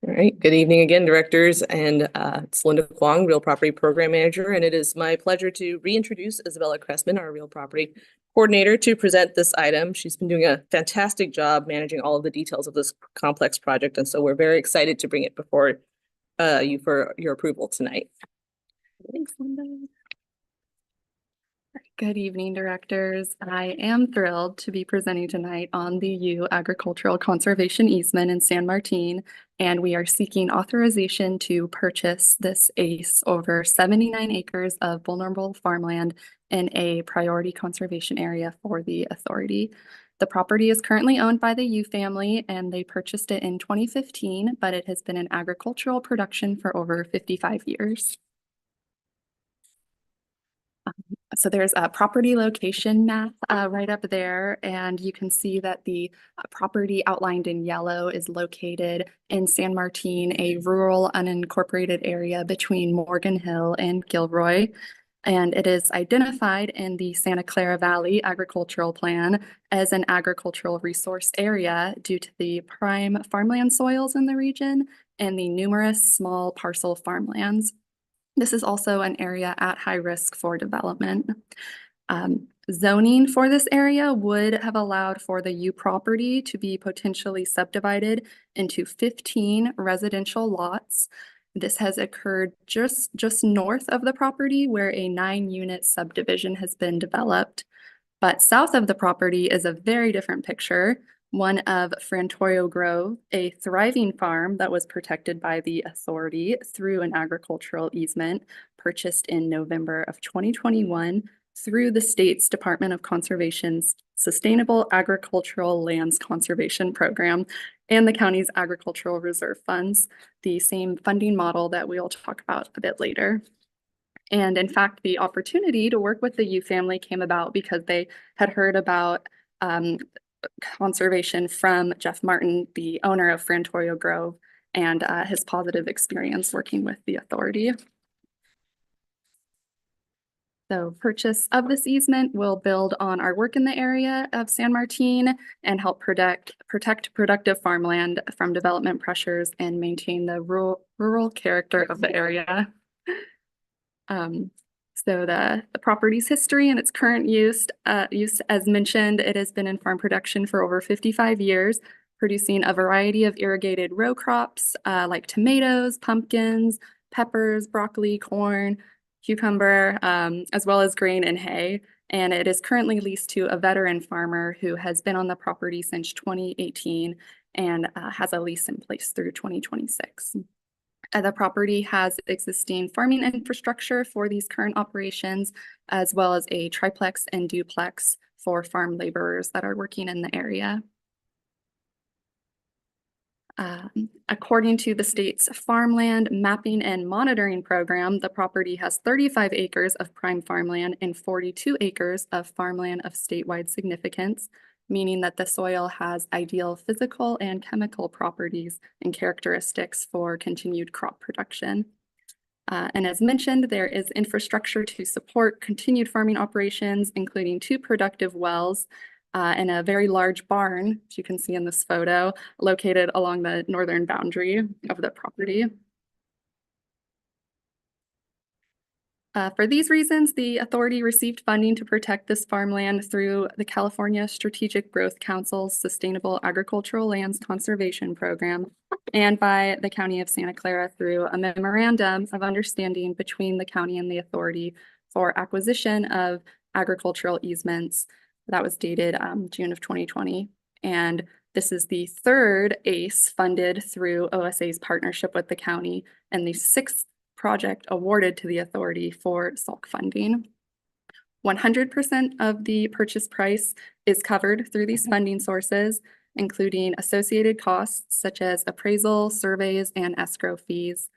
All right, good evening again, directors, and it's Linda Kwong, Real Property Program Manager, and it is my pleasure to reintroduce Isabella Cressman, our Real Property Coordinator, to present this item. She's been doing a fantastic job managing all of the details of this complex project, and so we're very excited to bring it before you for your approval tonight. Thanks, Linda. Good evening, directors. I am thrilled to be presenting tonight on the U Agricultural Conservation Easement in San Martin, and we are seeking authorization to purchase this ACE over 79 acres of vulnerable farmland in a priority conservation area for the authority. The property is currently owned by the Yu family, and they purchased it in 2015, but it has been in agricultural production for over 55 years. So there's a property location map right up there, and you can see that the property outlined in yellow is located in San Martin, a rural unincorporated area between Morgan Hill and Gilroy. And it is identified in the Santa Clara Valley Agricultural Plan as an agricultural resource area due to the prime farmland soils in the region and the numerous small parcel farmlands. This is also an area at high risk for development. Zoning for this area would have allowed for the U property to be potentially subdivided into 15 residential lots. This has occurred just north of the property where a 9-unit subdivision has been developed. But south of the property is a very different picture. One of Frantoio Grove, a thriving farm that was protected by the authority through an agricultural easement purchased in November of 2021 through the state's Department of Conservation's Sustainable Agricultural Lands Conservation Program and the county's agricultural reserve funds, the same funding model that we'll talk about a bit later. And in fact, the opportunity to work with the Yu family came about because they had heard about conservation from Jeff Martin, the owner of Frantoio Grove, and his positive experience working with the authority. So purchase of this easement will build on our work in the area of San Martin and help protect productive farmland from development pressures and maintain the rural character of the area. So the property's history and its current use, as mentioned, it has been in farm production for over 55 years, producing a variety of irrigated row crops like tomatoes, pumpkins, peppers, broccoli, corn, cucumber, as well as grain and hay. And it is currently leased to a veteran farmer who has been on the property since 2018 and has a lease in place through 2026. The property has existing farming infrastructure for these current operations, as well as a triplex and duplex for farm laborers that are working in the area. According to the state's farmland mapping and monitoring program, the property has 35 acres of prime farmland and 42 acres of farmland of statewide significance, meaning that the soil has ideal physical and chemical properties and characteristics for continued crop production. And as mentioned, there is infrastructure to support continued farming operations, including 2 productive wells and a very large barn, as you can see in this photo, located along the northern boundary of the property. For these reasons, the authority received funding to protect this farmland through the California Strategic Growth Council's Sustainable Agricultural Lands Conservation Program and by the County of Santa Clara through a memorandum of understanding between the county and the authority for acquisition of agricultural easements. That was dated June of 2020. And this is the 3rd ACE funded through OSA's partnership with the county and the 6th project awarded to the authority for SALC funding. 100% of the purchase price is covered through these funding sources, including associated costs such as appraisal, surveys, and escrow fees.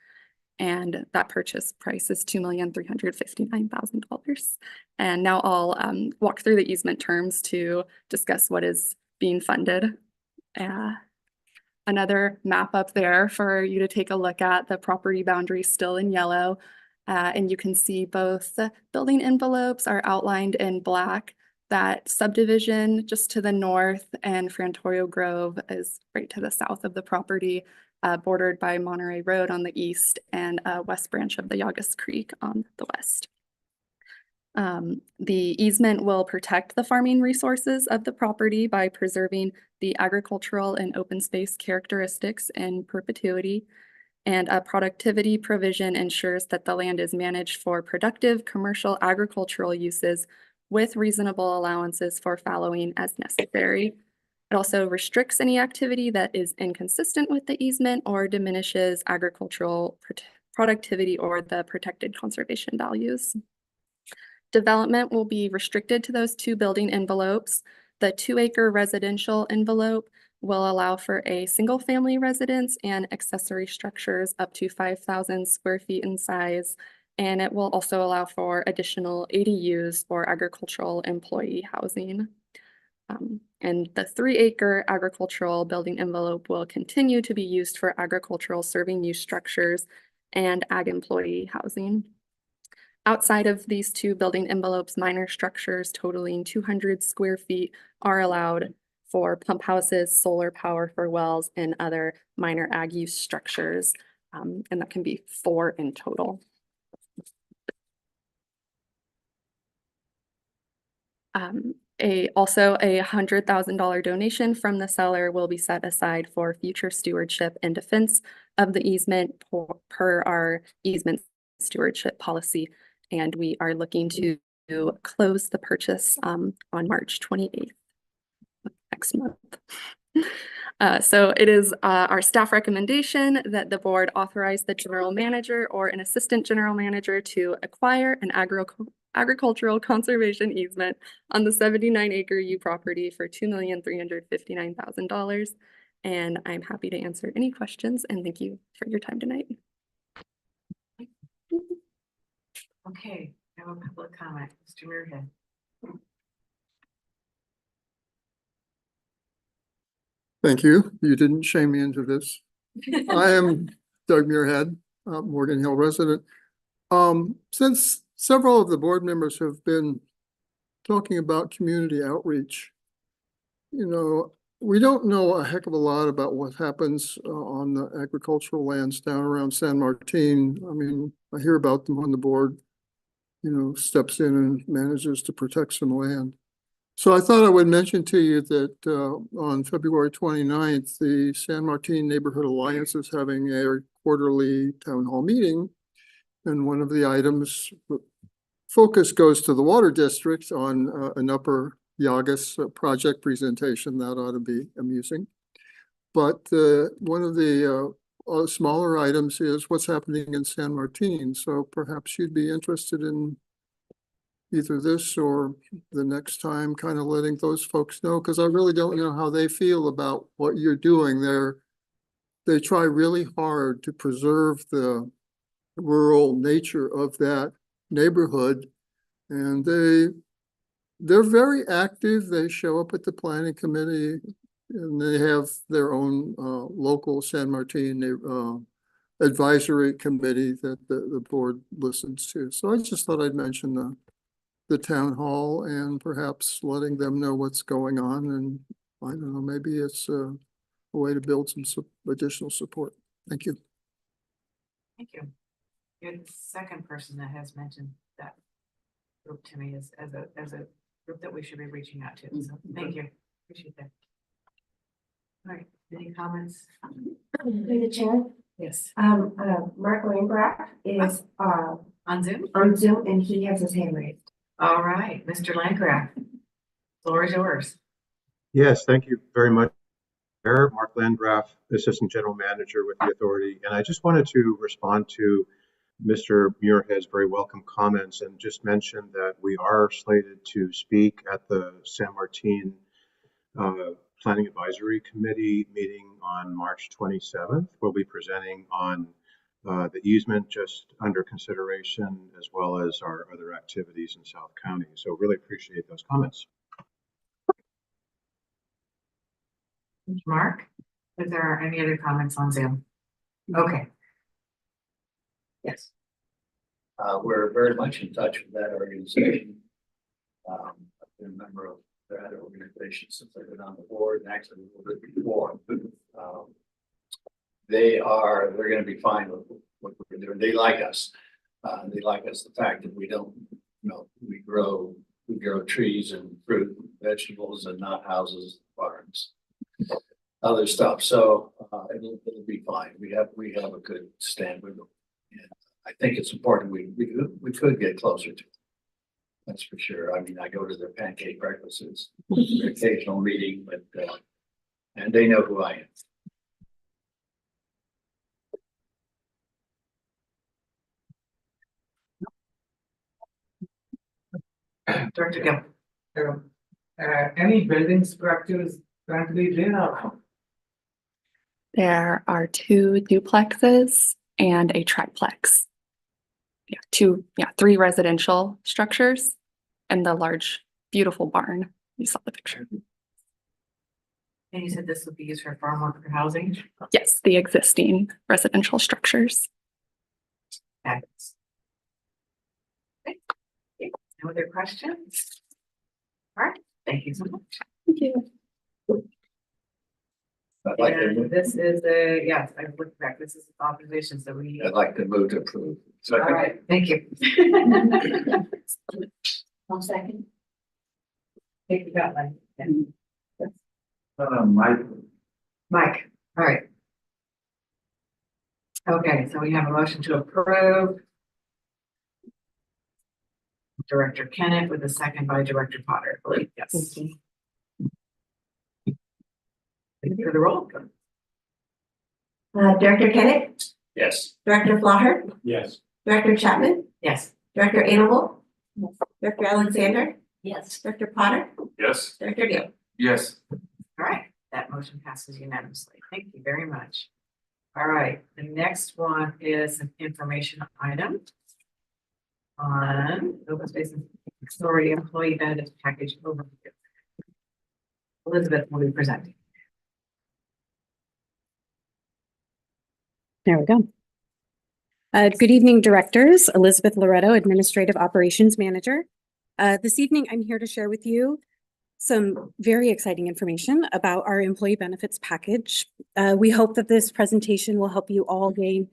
And that purchase price is $2,359,000. And now I'll walk through the easement terms to discuss what is being funded. Another map up there for you to take a look at, the property boundary still in yellow. And you can see both the building envelopes are outlined in black. That subdivision just to the north and Frantorio Grove is right to the south of the property, bordered by Monterey Road on the east and a west branch of the Yagas Creek on the west. The easement will protect the farming resources of the property by preserving the agricultural and open space characteristics in perpetuity. And a productivity provision ensures that the land is managed for productive commercial agricultural uses with reasonable allowances for fallowing as necessary. It also restricts any activity that is inconsistent with the easement or diminishes agricultural productivity or the protected conservation values. Development will be restricted to those 2 building envelopes. The 2-acre residential envelope will allow for a single-family residence and accessory structures up to 5,000 square feet in size. And it will also allow for additional ADUs or agricultural employee housing. And the 3-acre agricultural building envelope will continue to be used for agricultural serving use structures and ag employee housing. Outside of these 2 building envelopes, minor structures totaling 200 square feet are allowed for pump houses, solar power for wells, and other minor ag use structures. And that can be 4 in total. Also a $100,000 donation from the seller will be set aside for future stewardship and defense of the easement per our easement stewardship policy. And we are looking to close the purchase on March 28th, next month. So it is our staff recommendation that the board authorize the general manager or an assistant general manager to acquire an agricultural conservation easement on the 79-acre U property for $2,359,000. And I'm happy to answer any questions, and thank you for your time tonight. Okay, I have a public comment, Mr. Muirhead. Thank you. You didn't shame me into this. I am Doug Muirhead, Morgan Hill resident. Since several of the board members have been talking about community outreach, we don't know a heck of a lot about what happens on the agricultural lands down around San Martin. I mean, I hear about them when the board, steps in and manages to protect some land. So I thought I would mention to you that on February 29th, the San Martin Neighborhood Alliance is having a quarterly town hall meeting. And one of the items focus goes to the water district on an Upper Yagas project presentation. That ought to be amusing. But one of the smaller items is what's happening in San Martin. So perhaps you'd be interested in either this or the next time, kind of letting those folks know, because I really don't know how they feel about what you're doing there. They try really hard to preserve the rural nature of that neighborhood, and they're very active. They show up at the planning committee, and they have their own local San Martin advisory committee that the board listens to. So I just thought I'd mention the town hall and perhaps letting them know what's going on. And I don't know, maybe it's a way to build some additional support. Thank you. Thank you. You're the second person that has mentioned that group to me as a group that we should be reaching out to. So thank you. Appreciate that. All right, any comments? Through the chair, Yes. Mark Landgraf is, On Zoom? on Zoom and he has his hand raised. All right, Mr. Landgraf. Floor is yours. Yes, thank you very much. Mark Landgraf, Assistant General Manager with the Authority. And I just wanted to respond to Mr. Muirhead's very welcome comments and just mention that we are slated to speak at the San Martin Planning Advisory Committee meeting on March 27th. We'll be presenting on the easement just under consideration, as well as our other activities in South County. So really appreciate those comments. Mark, is there any other comments on Zoom? Okay. Yes. We're very much in touch with that organization. I've been a member of that organization since I've been on the board, and actually a little bit before. They're going to be fine with what we're doing. They like us. They like us, the fact that we don't, we grow trees and fruit, vegetables, and not houses, barns, other stuff. So it'll be fine. We have a good stand with them, and I think it's important. We could get closer to it. That's for sure. I mean, I go to their pancake breakfasts, their occasional meeting, but and they know who I am. Director Gill. Any building structures currently there or? There are 2 duplexes and a triplex. Yeah, 3 residential structures and the large, beautiful barn. You saw the picture. And you said this would be used for farm worker housing? Yes, the existing residential structures. Fabulous. Okay. No other questions? All right, thank you so much. Thank you. I'd like And this is yes, I've looked back, this is authorization, so we. to move to approve. All right, thank you. 1 second. Take you got one. Mike. Mike, all right. Okay, so we have a motion to approve. Director Kenneth with a second by Director Potter, I believe, yes. Thank you for the roll. Director Kenneth, Yes. Director Flaher, Yes. Director Chapman, Yes. Director Animal, Director Alexander, Yes. Director Potter, Yes. Director Gill. Yes. All right, that motion passes unanimously. Thank you very much. All right, the next one is an information item on open space and authority employee benefits package overview. Elizabeth will be presenting. There we go. Good evening, directors. Elizabeth Loretto, Administrative Operations Manager. This evening, I'm here to share with you some very exciting information about our employee benefits package. We hope that this presentation will help you all gain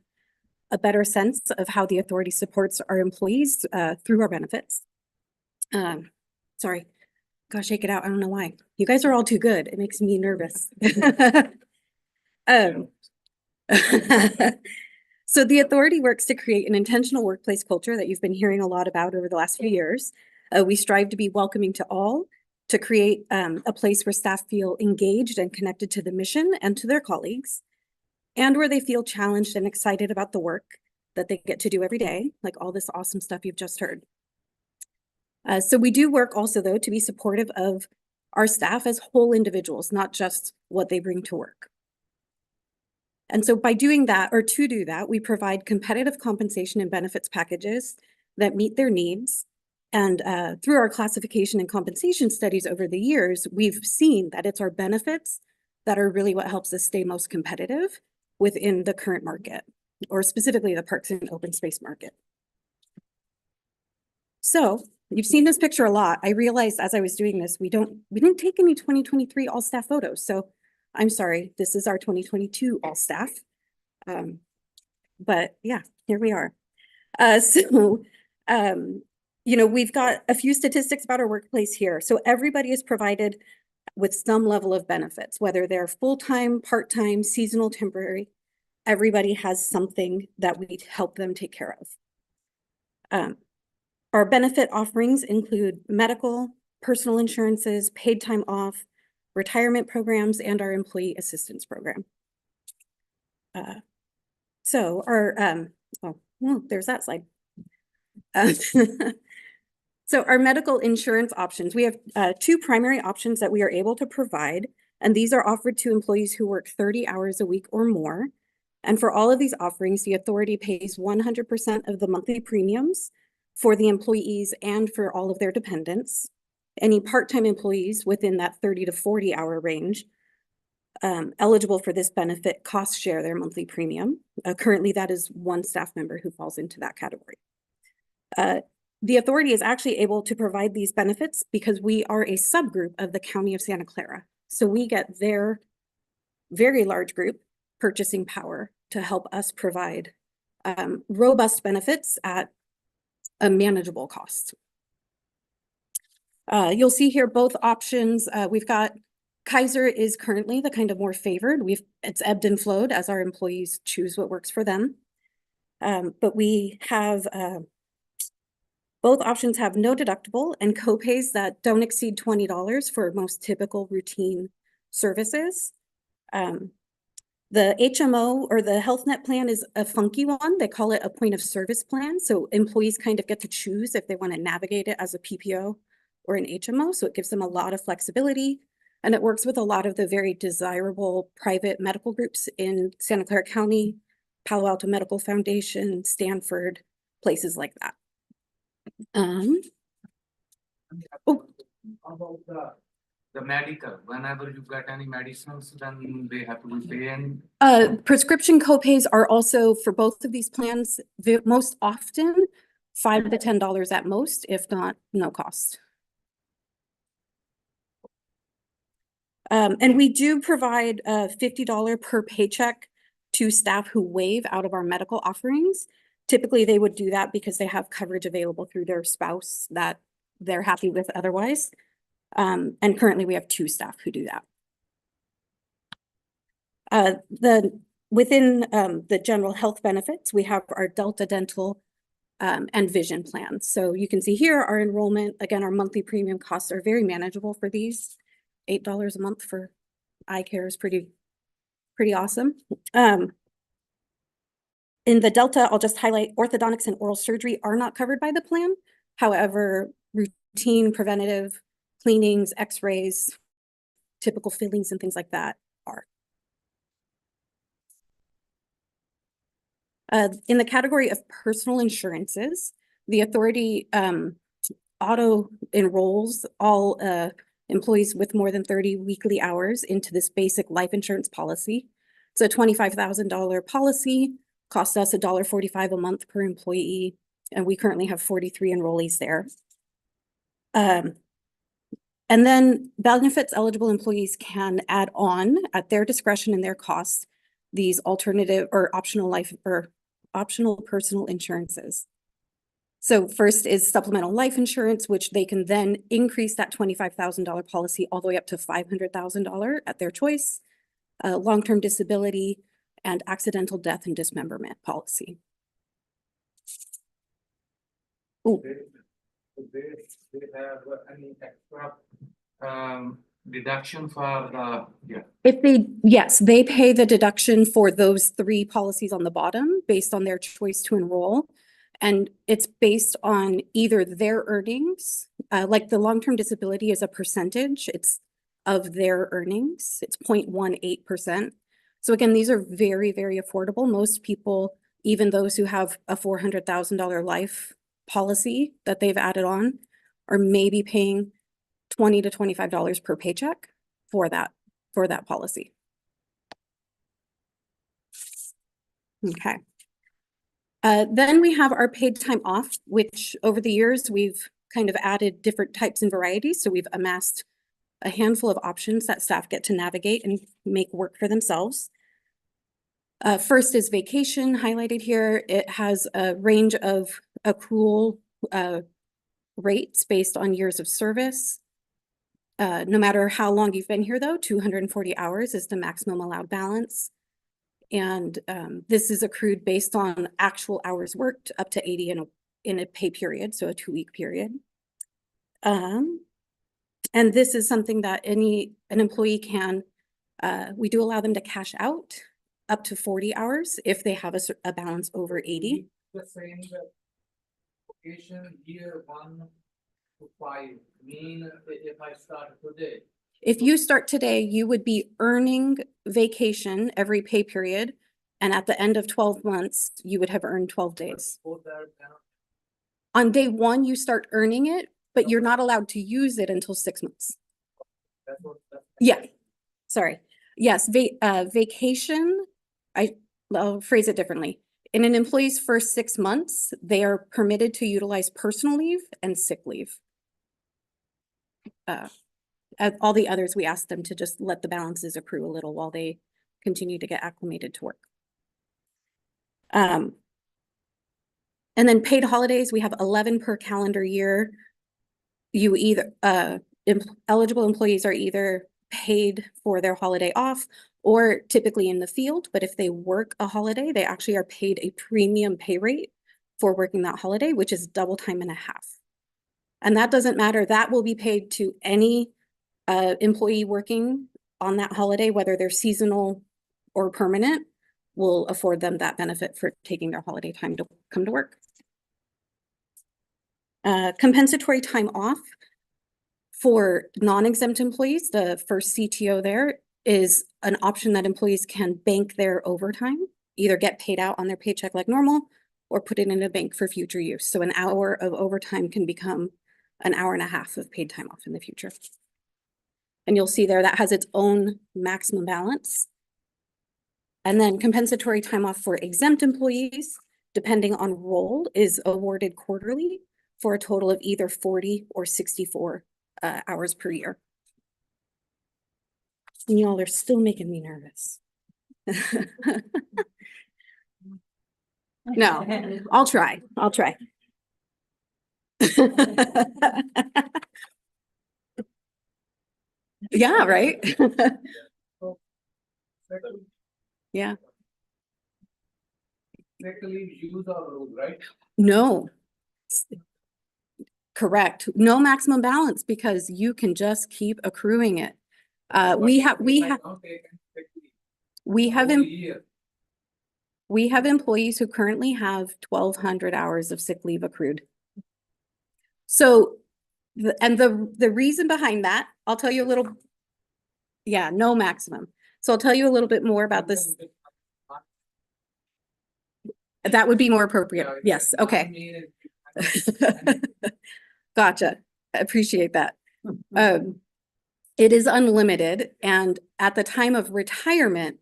a better sense of how the authority supports our employees through our benefits. Sorry, gotta shake it out. I don't know why. You guys are all too good. It makes me nervous. So the authority works to create an intentional workplace culture that you've been hearing a lot about over the last few years. We strive to be welcoming to all, to create a place where staff feel engaged and connected to the mission and to their colleagues, and where they feel challenged and excited about the work that they get to do every day, like all this awesome stuff you've just heard. So we do work also, though, to be supportive of our staff as whole individuals, not just what they bring to work. And so by doing that, or to do that, we provide competitive compensation and benefits packages that meet their needs. And through our classification and compensation studies over the years, we've seen that it's our benefits that are really what helps us stay most competitive within the current market. or specifically the parks and open space market. So you've seen this picture a lot. I realized as I was doing this, we didn't take any 2023 all staff photos. So I'm sorry, this is our 2022 all staff. But yeah, here we are. You know, we've got a few statistics about our workplace here. So everybody is provided with some level of benefits, whether they're full-time, part-time, seasonal, temporary. Everybody has something that we help them take care of. Our benefit offerings include medical, personal insurances, paid time off, retirement programs, and our employee assistance program. So our, well, there's that slide. So our medical insurance options, we have two primary options that we are able to provide, and these are offered to employees who work 30 hours a week or more. And for all of these offerings, the authority pays 100% of the monthly premiums for the employees and for all of their dependents. Any part-time employees within that 30 to 40 hour range eligible for this benefit cost share their monthly premium. Currently, that is one staff member who falls into that category. The authority is actually able to provide these benefits because we are a subgroup of the County of Santa Clara. So we get their very large group purchasing power to help us provide robust benefits at a manageable cost. You'll see here both options. We've got Kaiser is currently the kind of more favored. It's ebbed and flowed as our employees choose what works for them. But we have both options have no deductible and copays that don't exceed $20 for most typical routine services. The HMO or the Health Net plan is a funky one. They call it a point of service plan. So employees kind of get to choose if they want to navigate it as a PPO or an HMO. So it gives them a lot of flexibility. And it works with a lot of the very desirable private medical groups in Santa Clara County, Palo Alto Medical Foundation, Stanford, places like that. The medical, whenever you get any medicines, then they have to be paying. Prescription copays are also for both of these plans, most often $5 to $10 at most, if not no cost. And we do provide $50 per paycheck to staff who waive out of our medical offerings. Typically, they would do that because they have coverage available through their spouse that they're happy with otherwise. And currently, we have 2 staff who do that. Within the general health benefits, we have our Delta Dental and vision plans. So you can see here our enrollment, again, our monthly premium costs are very manageable for these. $8 a month for eye care is pretty awesome. In the Delta, I'll just highlight orthodontics and oral surgery are not covered by the plan. However, routine preventative cleanings, x-rays, typical fillings and things like that are. In the category of personal insurances, the authority auto enrolls all employees with more than 30 weekly hours into this basic life insurance policy. It's a $25,000 policy, costs us $1.45 a month per employee, and we currently have 43 enrollees there. And then benefits eligible employees can add on at their discretion and their cost these alternative or optional life or optional personal insurances. So first is supplemental life insurance, which they can then increase that $25,000 policy all the way up to $500,000 at their choice, long-term disability, and accidental death and dismemberment policy. Ooh. They have any extra deduction for the, Yes, they pay the deduction for those 3 policies on the bottom based on their choice to enroll. And it's based on either their earnings, like the long-term disability is a percentage, it's of their earnings, it's 0.18%. So again, these are very, very affordable. Most people, even those who have a $400,000 life policy that they've added on, are maybe paying $20 to $25 per paycheck for that policy. Okay. Then we have our paid time off, which over the years, we've kind of added different types and varieties. So we've amassed a handful of options that staff get to navigate and make work for themselves. First is vacation highlighted here. It has a range of accrual rates based on years of service. No matter how long you've been here though, 240 hours is the maximum allowed balance. And this is accrued based on actual hours worked up to 80 in a pay period, so a 2-week period. And this is something that an employee can, we do allow them to cash out up to 40 hours if they have a balance over 80. The same location year 1 to 5 mean if I start today. If you start today, you would be earning vacation every pay period. And at the end of 12 months, you would have earned 12 days. On day 1, you start earning it, but you're not allowed to use it until 6 months. Yeah, sorry. Yes, vacation, I'll phrase it differently. In an employee's first 6 months, they are permitted to utilize personal leave and sick leave. All the others, we asked them to just let the balances accrue a little while they continue to get acclimated to work. And then paid holidays, we have 11 per calendar year. You either, eligible employees are either paid for their holiday off or typically in the field, but if they work a holiday, they actually are paid a premium pay rate for working that holiday, which is double time and a half. And that doesn't matter, that will be paid to any employee working on that holiday, whether they're seasonal or permanent, will afford them that benefit for taking their holiday time to come to work. Compensatory time off for non-exempt employees, the first CTO there is an option that employees can bank their overtime, either get paid out on their paycheck like normal or put it in a bank for future use. So an hour of overtime can become an hour and a half of paid time off in the future. And you'll see there that has its own maximum balance. And then compensatory time off for exempt employees, depending on role, is awarded quarterly for a total of either 40 or 64 hours per year. And y'all are still making me nervous. No, I'll try. Yeah, right? Yeah. Use or lose, right? No. Correct. No maximum balance because you can just keep accruing it. We have employees who currently have 1,200 hours of sick leave accrued. So, the reason behind that, I'll tell you a little, yeah, no maximum. So I'll tell you a little bit more about this. That would be more appropriate. Yes, okay. Gotcha. I appreciate that. It is unlimited, and at the time of retirement,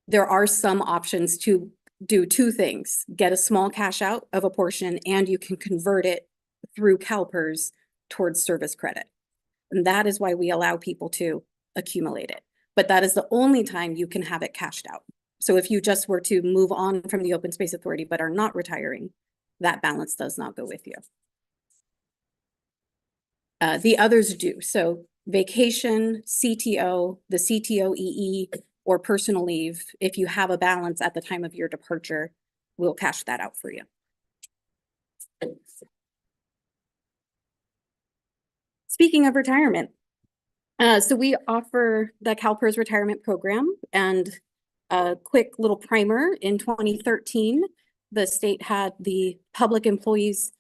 there are some options to do 2 things. Get a small cash out of a portion, and you can convert it through CalPERS towards service credit. And that is why we allow people to accumulate it. But that is the only time you can have it cashed out. So if you just were to move on from the Open Space Authority but are not retiring, that balance does not go with you. The others do. So vacation, CTO, the CTO EE, or personal leave, if you have a balance at the time of your departure, we'll cash that out for you. Speaking of retirement, so we offer the CalPERS retirement program, and a quick little primer. In 2013, the state had the Public Employees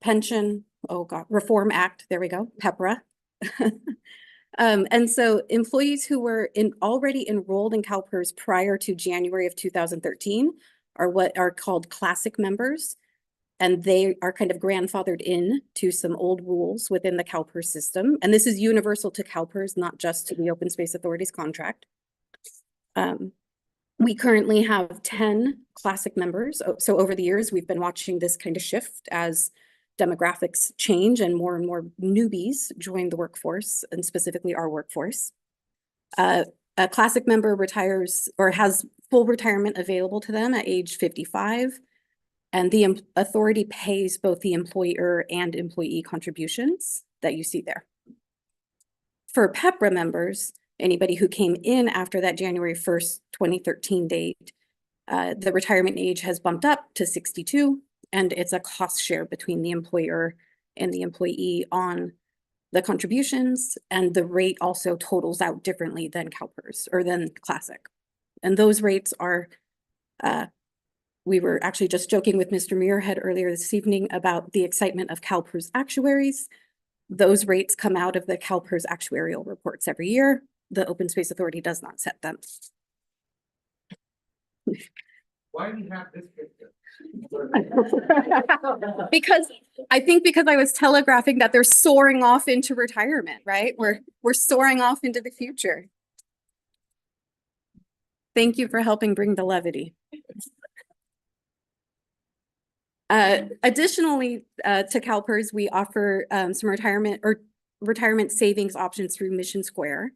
Pension, Reform Act, there we go, PEPRA. And so employees who were already enrolled in CalPERS prior to January of 2013 are what are called classic members. And they are kind of grandfathered in to some old rules within the CalPERS system. And this is universal to CalPERS, not just to the Open Space Authority's contract. We currently have 10 classic members. So over the years, we've been watching this kind of shift as demographics change and more newbies join the workforce, and specifically our workforce. A classic member retires or has full retirement available to them at age 55. And the authority pays both the employer and employee contributions that you see there. For PEPRA members, anybody who came in after that January 1st, 2013 date, the retirement age has bumped up to 62, and it's a cost share between the employer and the employee on the contributions, and the rate also totals out differently than CalPERS or than Classic. And those rates are, we were actually just joking with Mr. Muirhead earlier this evening about the excitement of CalPERS actuaries. Those rates come out of the CalPERS actuarial reports every year. The Open Space Authority does not set them. Why do you have this picture? Because I was telegraphing that they're soaring off into retirement, right? We're soaring off into the future. Thank you for helping bring the levity. Additionally, to CalPERS, we offer some retirement savings options through Mission Square.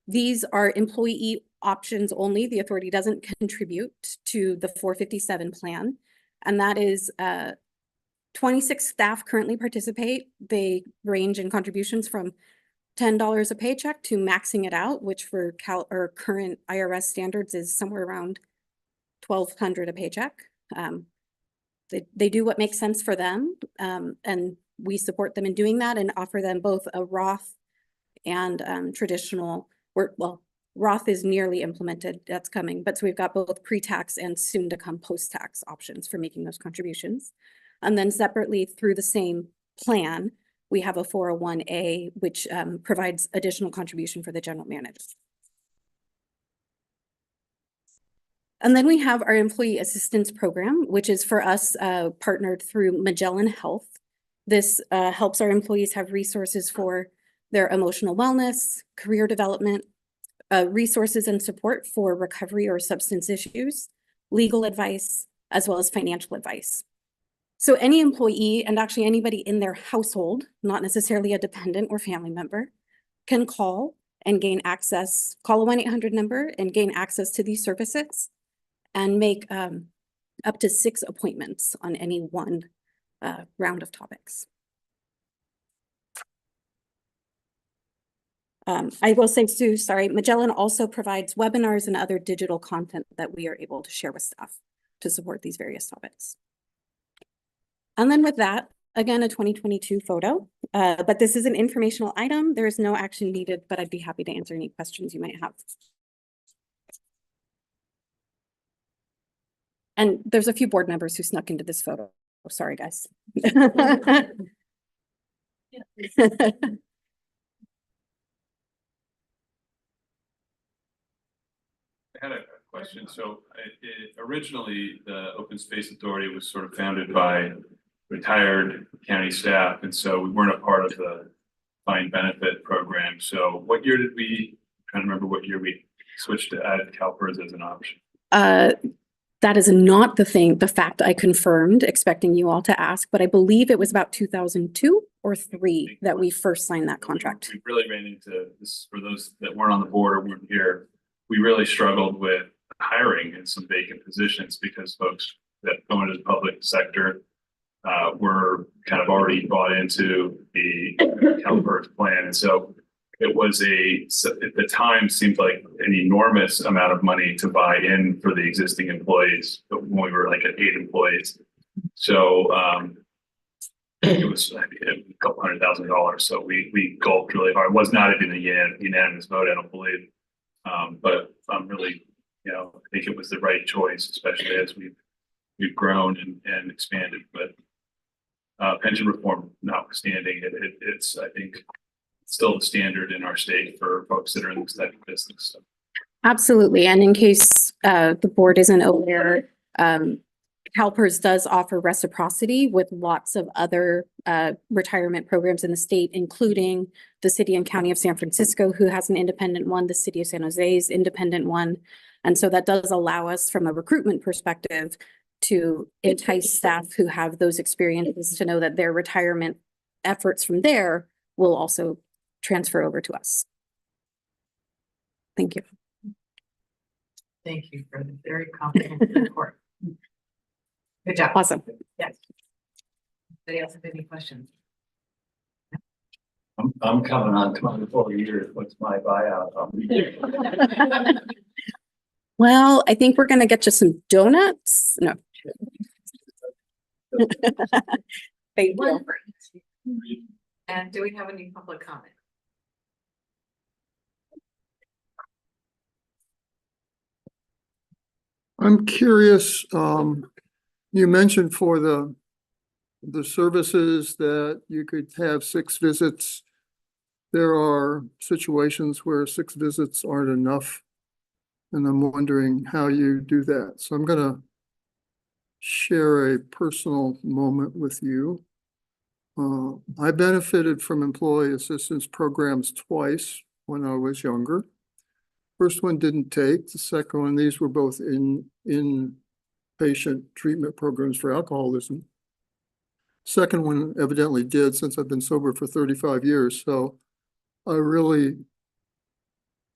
These are employee options only. The authority doesn't contribute to the 457 plan. And that is 26 staff currently participate. They range in contributions from $10 a paycheck to maxing it out, which for current IRS standards is somewhere around $1,200 a paycheck. They do what makes sense for them, and we support them in doing that and offer them both a Roth and traditional. Roth is nearly implemented, that's coming, but so we've got both pre-tax and soon to come post-tax options for making those contributions. And then separately through the same plan, we have a 401A, which provides additional contribution for the general manager. And then we have our employee assistance program, which is for us partnered through Magellan Health. This helps our employees have resources for their emotional wellness, career development, resources and support for recovery or substance issues, legal advice, as well as financial advice. So any employee, and actually anybody in their household, not necessarily a dependent or family member, can call and gain access, call a 1-800 number and gain access to these services and make up to 6 appointments on any one round of topics. I will say too, sorry, Magellan also provides webinars and other digital content that we are able to share with staff to support these various topics. And then with that, again, a 2022 photo, but this is an informational item. There is no action needed, but I'd be happy to answer any questions you might have. And there's a few board members who snuck into this photo. Oh, sorry, guys. I had a question. So originally the Open Space Authority was sort of founded by retired county staff. And so we weren't a part of the defined benefit program. So what year did I'm trying to remember what year we switched to add CalPERS as an option? That is not the fact I confirmed, expecting you all to ask, but I believe it was about 2002 or 3 that we first signed that contract. We really ran into this, for those that weren't on the board or weren't here, we really struggled with hiring in some vacant positions because folks that go into the public sector were kind of already bought into the CalPERS plan. And so it was at the time seemed like an enormous amount of money to buy in for the existing employees when we were like at 8 employees. So it was a couple $100,000. So we gulped really hard. It was not even a unanimous vote, I don't believe. But I'm really, I think it was the right choice, especially as we've grown and expanded. But pension reform notwithstanding, it's I think still the standard in our state for folks that are in this type of business. So. Absolutely, and in case the board isn't aware, CalPERS does offer reciprocity with lots of other retirement programs in the state, including the City and County of San Francisco, who has an independent one, the City of San Jose's independent one. And so that does allow us from a recruitment perspective to entice staff who have those experiences to know that their retirement efforts from there will also transfer over to us. Thank you. Thank you for the very comprehensive report. Good job. Awesome. Yes. Anybody else have any questions? I'm coming on 24 years. What's my buyout? Well, I think we're gonna get you some donuts. No. Thank you. And do we have any public comment? I'm curious, you mentioned for the services that you could have 6 visits. There are situations where 6 visits aren't enough. And I'm wondering how you do that. So I'm gonna share a personal moment with you. I benefited from employee assistance programs twice when I was younger. First one didn't take. The second one, these were both inpatient treatment programs for alcoholism. Second one evidently did, since I've been sober for 35 years. So I really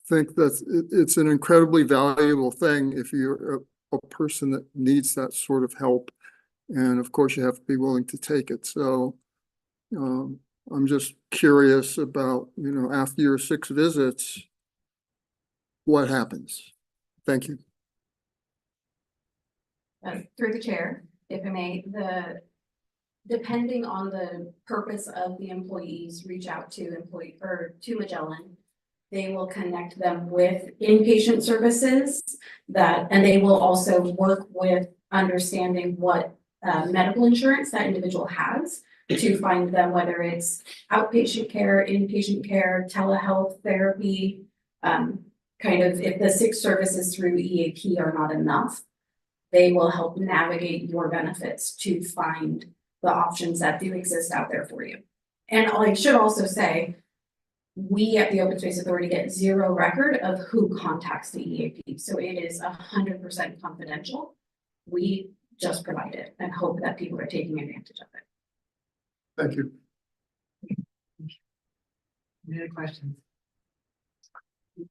think that it's an incredibly valuable thing if you're a person that needs that sort of help. And of course, you have to be willing to take it. So I'm just curious about, after your 6 visits, what happens? Thank you. Through the chair, if I may, depending on the purpose of the employees, reach out to Magellan. They will connect them with inpatient services and they will also work with understanding what medical insurance that individual has to find them, whether it's outpatient care, inpatient care, telehealth therapy, kind of if the 6 services through EAP are not enough, they will help navigate your benefits to find the options that do exist out there for you. And I should also say, we at the Open Space Authority get 0 record of who contacts the EAP. So it is 100% confidential. We just provide it and hope that people are taking advantage of it. Thank you. Any other questions? I'd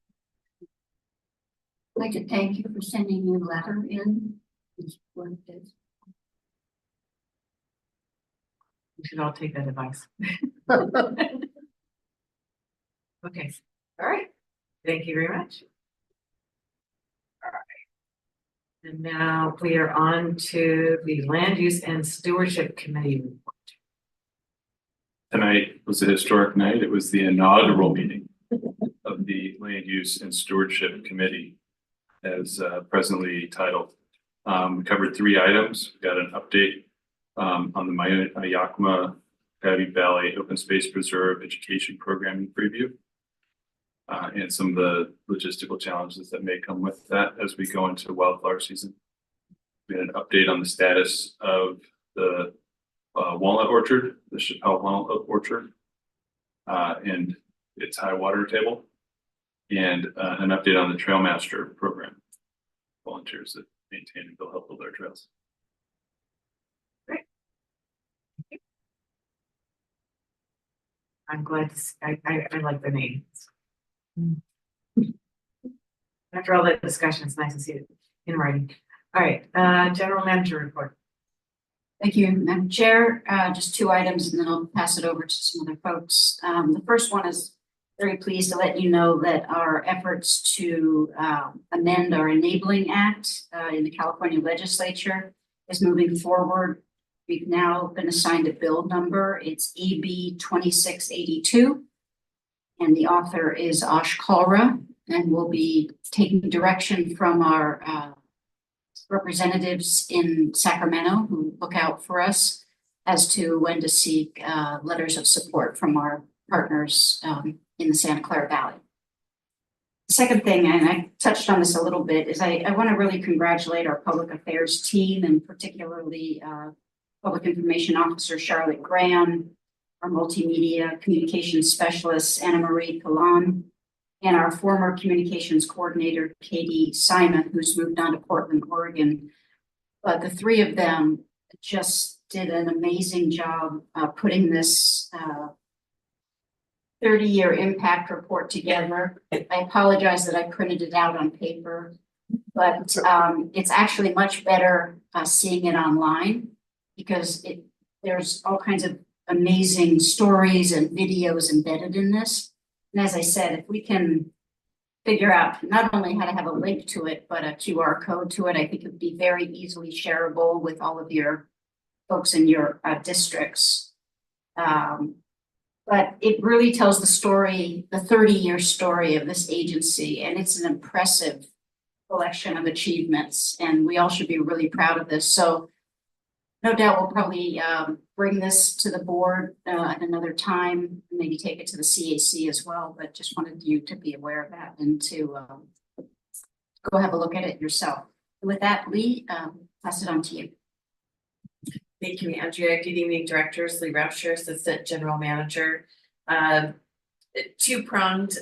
like to thank you for sending your letter in. It's what it is. We should all take that advice. Okay, all right. Thank you very much. All right. And now we are on to the Land Use and Stewardship Committee report. Tonight was a historic night. It was the inaugural meeting of the Land Use and Stewardship Committee, as presently titled. We covered 3 items. We got an update on the Yakima Valley Open Space Preserve Education Programming Preview, and some of the logistical challenges that may come with that as we go into wildflower season. We had an update on the status of the walnut orchard, the Chappelle Walnut Orchard, and its high water table, and an update on the Trailmaster program, volunteers that maintain and help build our trails. Great. Thank you. I'm glad to see, I like the names. After all that discussion, it's nice to see it in writing. All right, General Manager report. Thank you, Madam Chair. Just 2 items and then I'll pass it over to some other folks. The first one is very pleased to let you know that our efforts to amend our Enabling Act in the California legislature is moving forward. We've now been assigned a bill number. It's AB 2682. And the author is Ash Kalra, and we'll be taking direction from our representatives in Sacramento who look out for us as to when to seek letters of support from our partners in the Santa Clara Valley. The second thing, and I touched on this a little bit, is I want to really congratulate our public affairs team, and particularly Public Information Officer Charlotte Graham, our multimedia communications specialist Anna Marie Kalan, and our former communications coordinator, Katie Simon, who's moved on to Portland, Oregon. But the three of them just did an amazing job putting this 30-year impact report together. I apologize that I printed it out on paper, but it's actually much better seeing it online because there's all kinds of amazing stories and videos embedded in this. And as I said, if we can figure out not only how to have a link to it, but a QR code to it, I think it would be very easily shareable with all of your folks in your districts. But it really tells the story, the 30-year story of this agency, and it's an impressive collection of achievements, and we all should be really proud of this. So no doubt we'll probably bring this to the board at another time, maybe take it to the CAC as well, but just wanted you to be aware of that and to go have a look at it yourself. With that, Lee, pass it on to you. Thank you, Andrea. Good evening, directors. Lee Rapture, Assistant General Manager. Two-pronged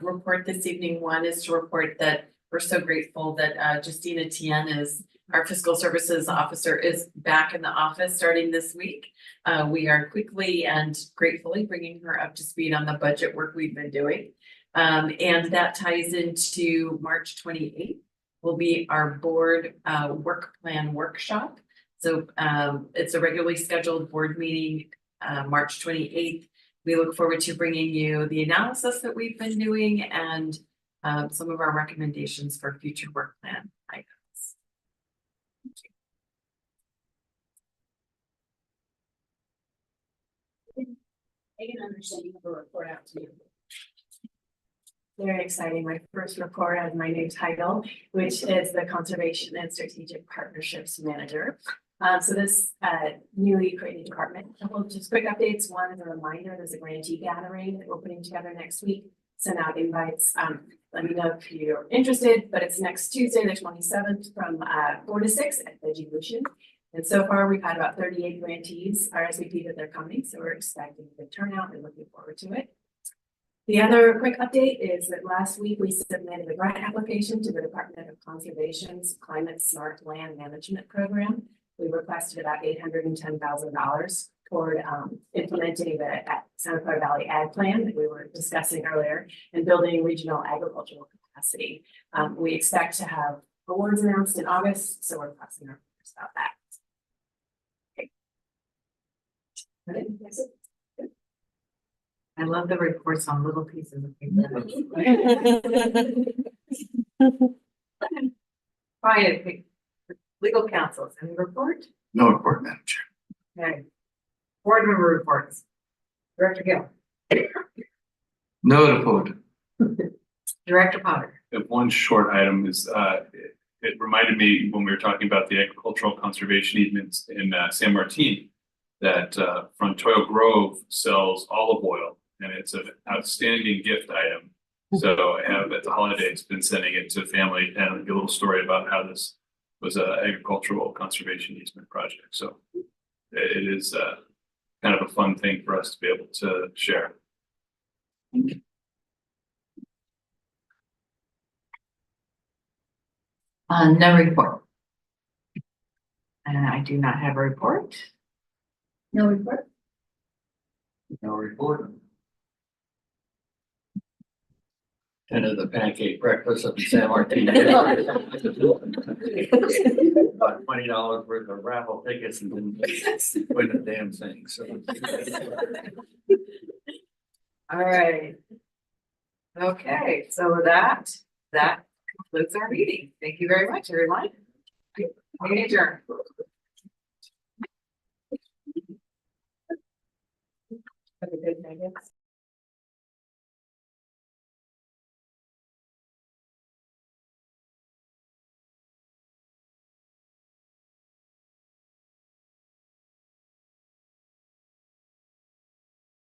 report this evening. One is to report that we're so grateful that Justina Tien is our Fiscal Services Officer is back in the office starting this week. We are quickly and gratefully bringing her up to speed on the budget work we've been doing. And that ties into March 28th will be our board work plan workshop. So it's a regularly scheduled board meeting, March 28th. We look forward to bringing you the analysis that we've been doing and some of our recommendations for future work plan items. I can understand you have a report out to you. Very exciting. My first report has my new title, which is the Conservation and Strategic Partnerships Manager. So this newly created department, a couple of just quick updates. One is a reminder, there's a grantee gathering that we're putting together next week. Send out invites. Let me know if you're interested, but it's next Tuesday, the 27th from 4 to 6 at Vegelution. And so far we've had about 38 grantees RSVP that they're coming. So we're expecting a good turnout and looking forward to it. The other quick update is that last week we submitted a grant application to the Department of Conservation's Climate Smart Land Management Program. We requested about $810,000 toward implementing the Santa Clara Valley Ag Plan that we were discussing earlier and building regional agricultural capacity. We expect to have awards announced in August, so we're crossing our fingers about that. Okay. I love the reports on little pieces of paper. Quiet, legal counsels, any report? No report, Madam Chair. Okay. Board member reports. Director Gill. No report. Director Potter. If one short item is, it reminded me when we were talking about the agricultural conservation easements in San Martin, that Frontoyo Grove sells olive oil, and it's an outstanding gift item. So I have at the holidays been sending it to family and a little story about how this was an agricultural conservation easement project. So it is kind of a fun thing for us to be able to share. No report. And I do not have a report. No report? No report. Kind of the pancake breakfast of the San Martin. About $20 worth of raffle tickets and didn't win a damn thing, so. All right. Okay, so with that concludes our meeting. Thank you very much, everyone. Meeting adjourned. For the good nuggets.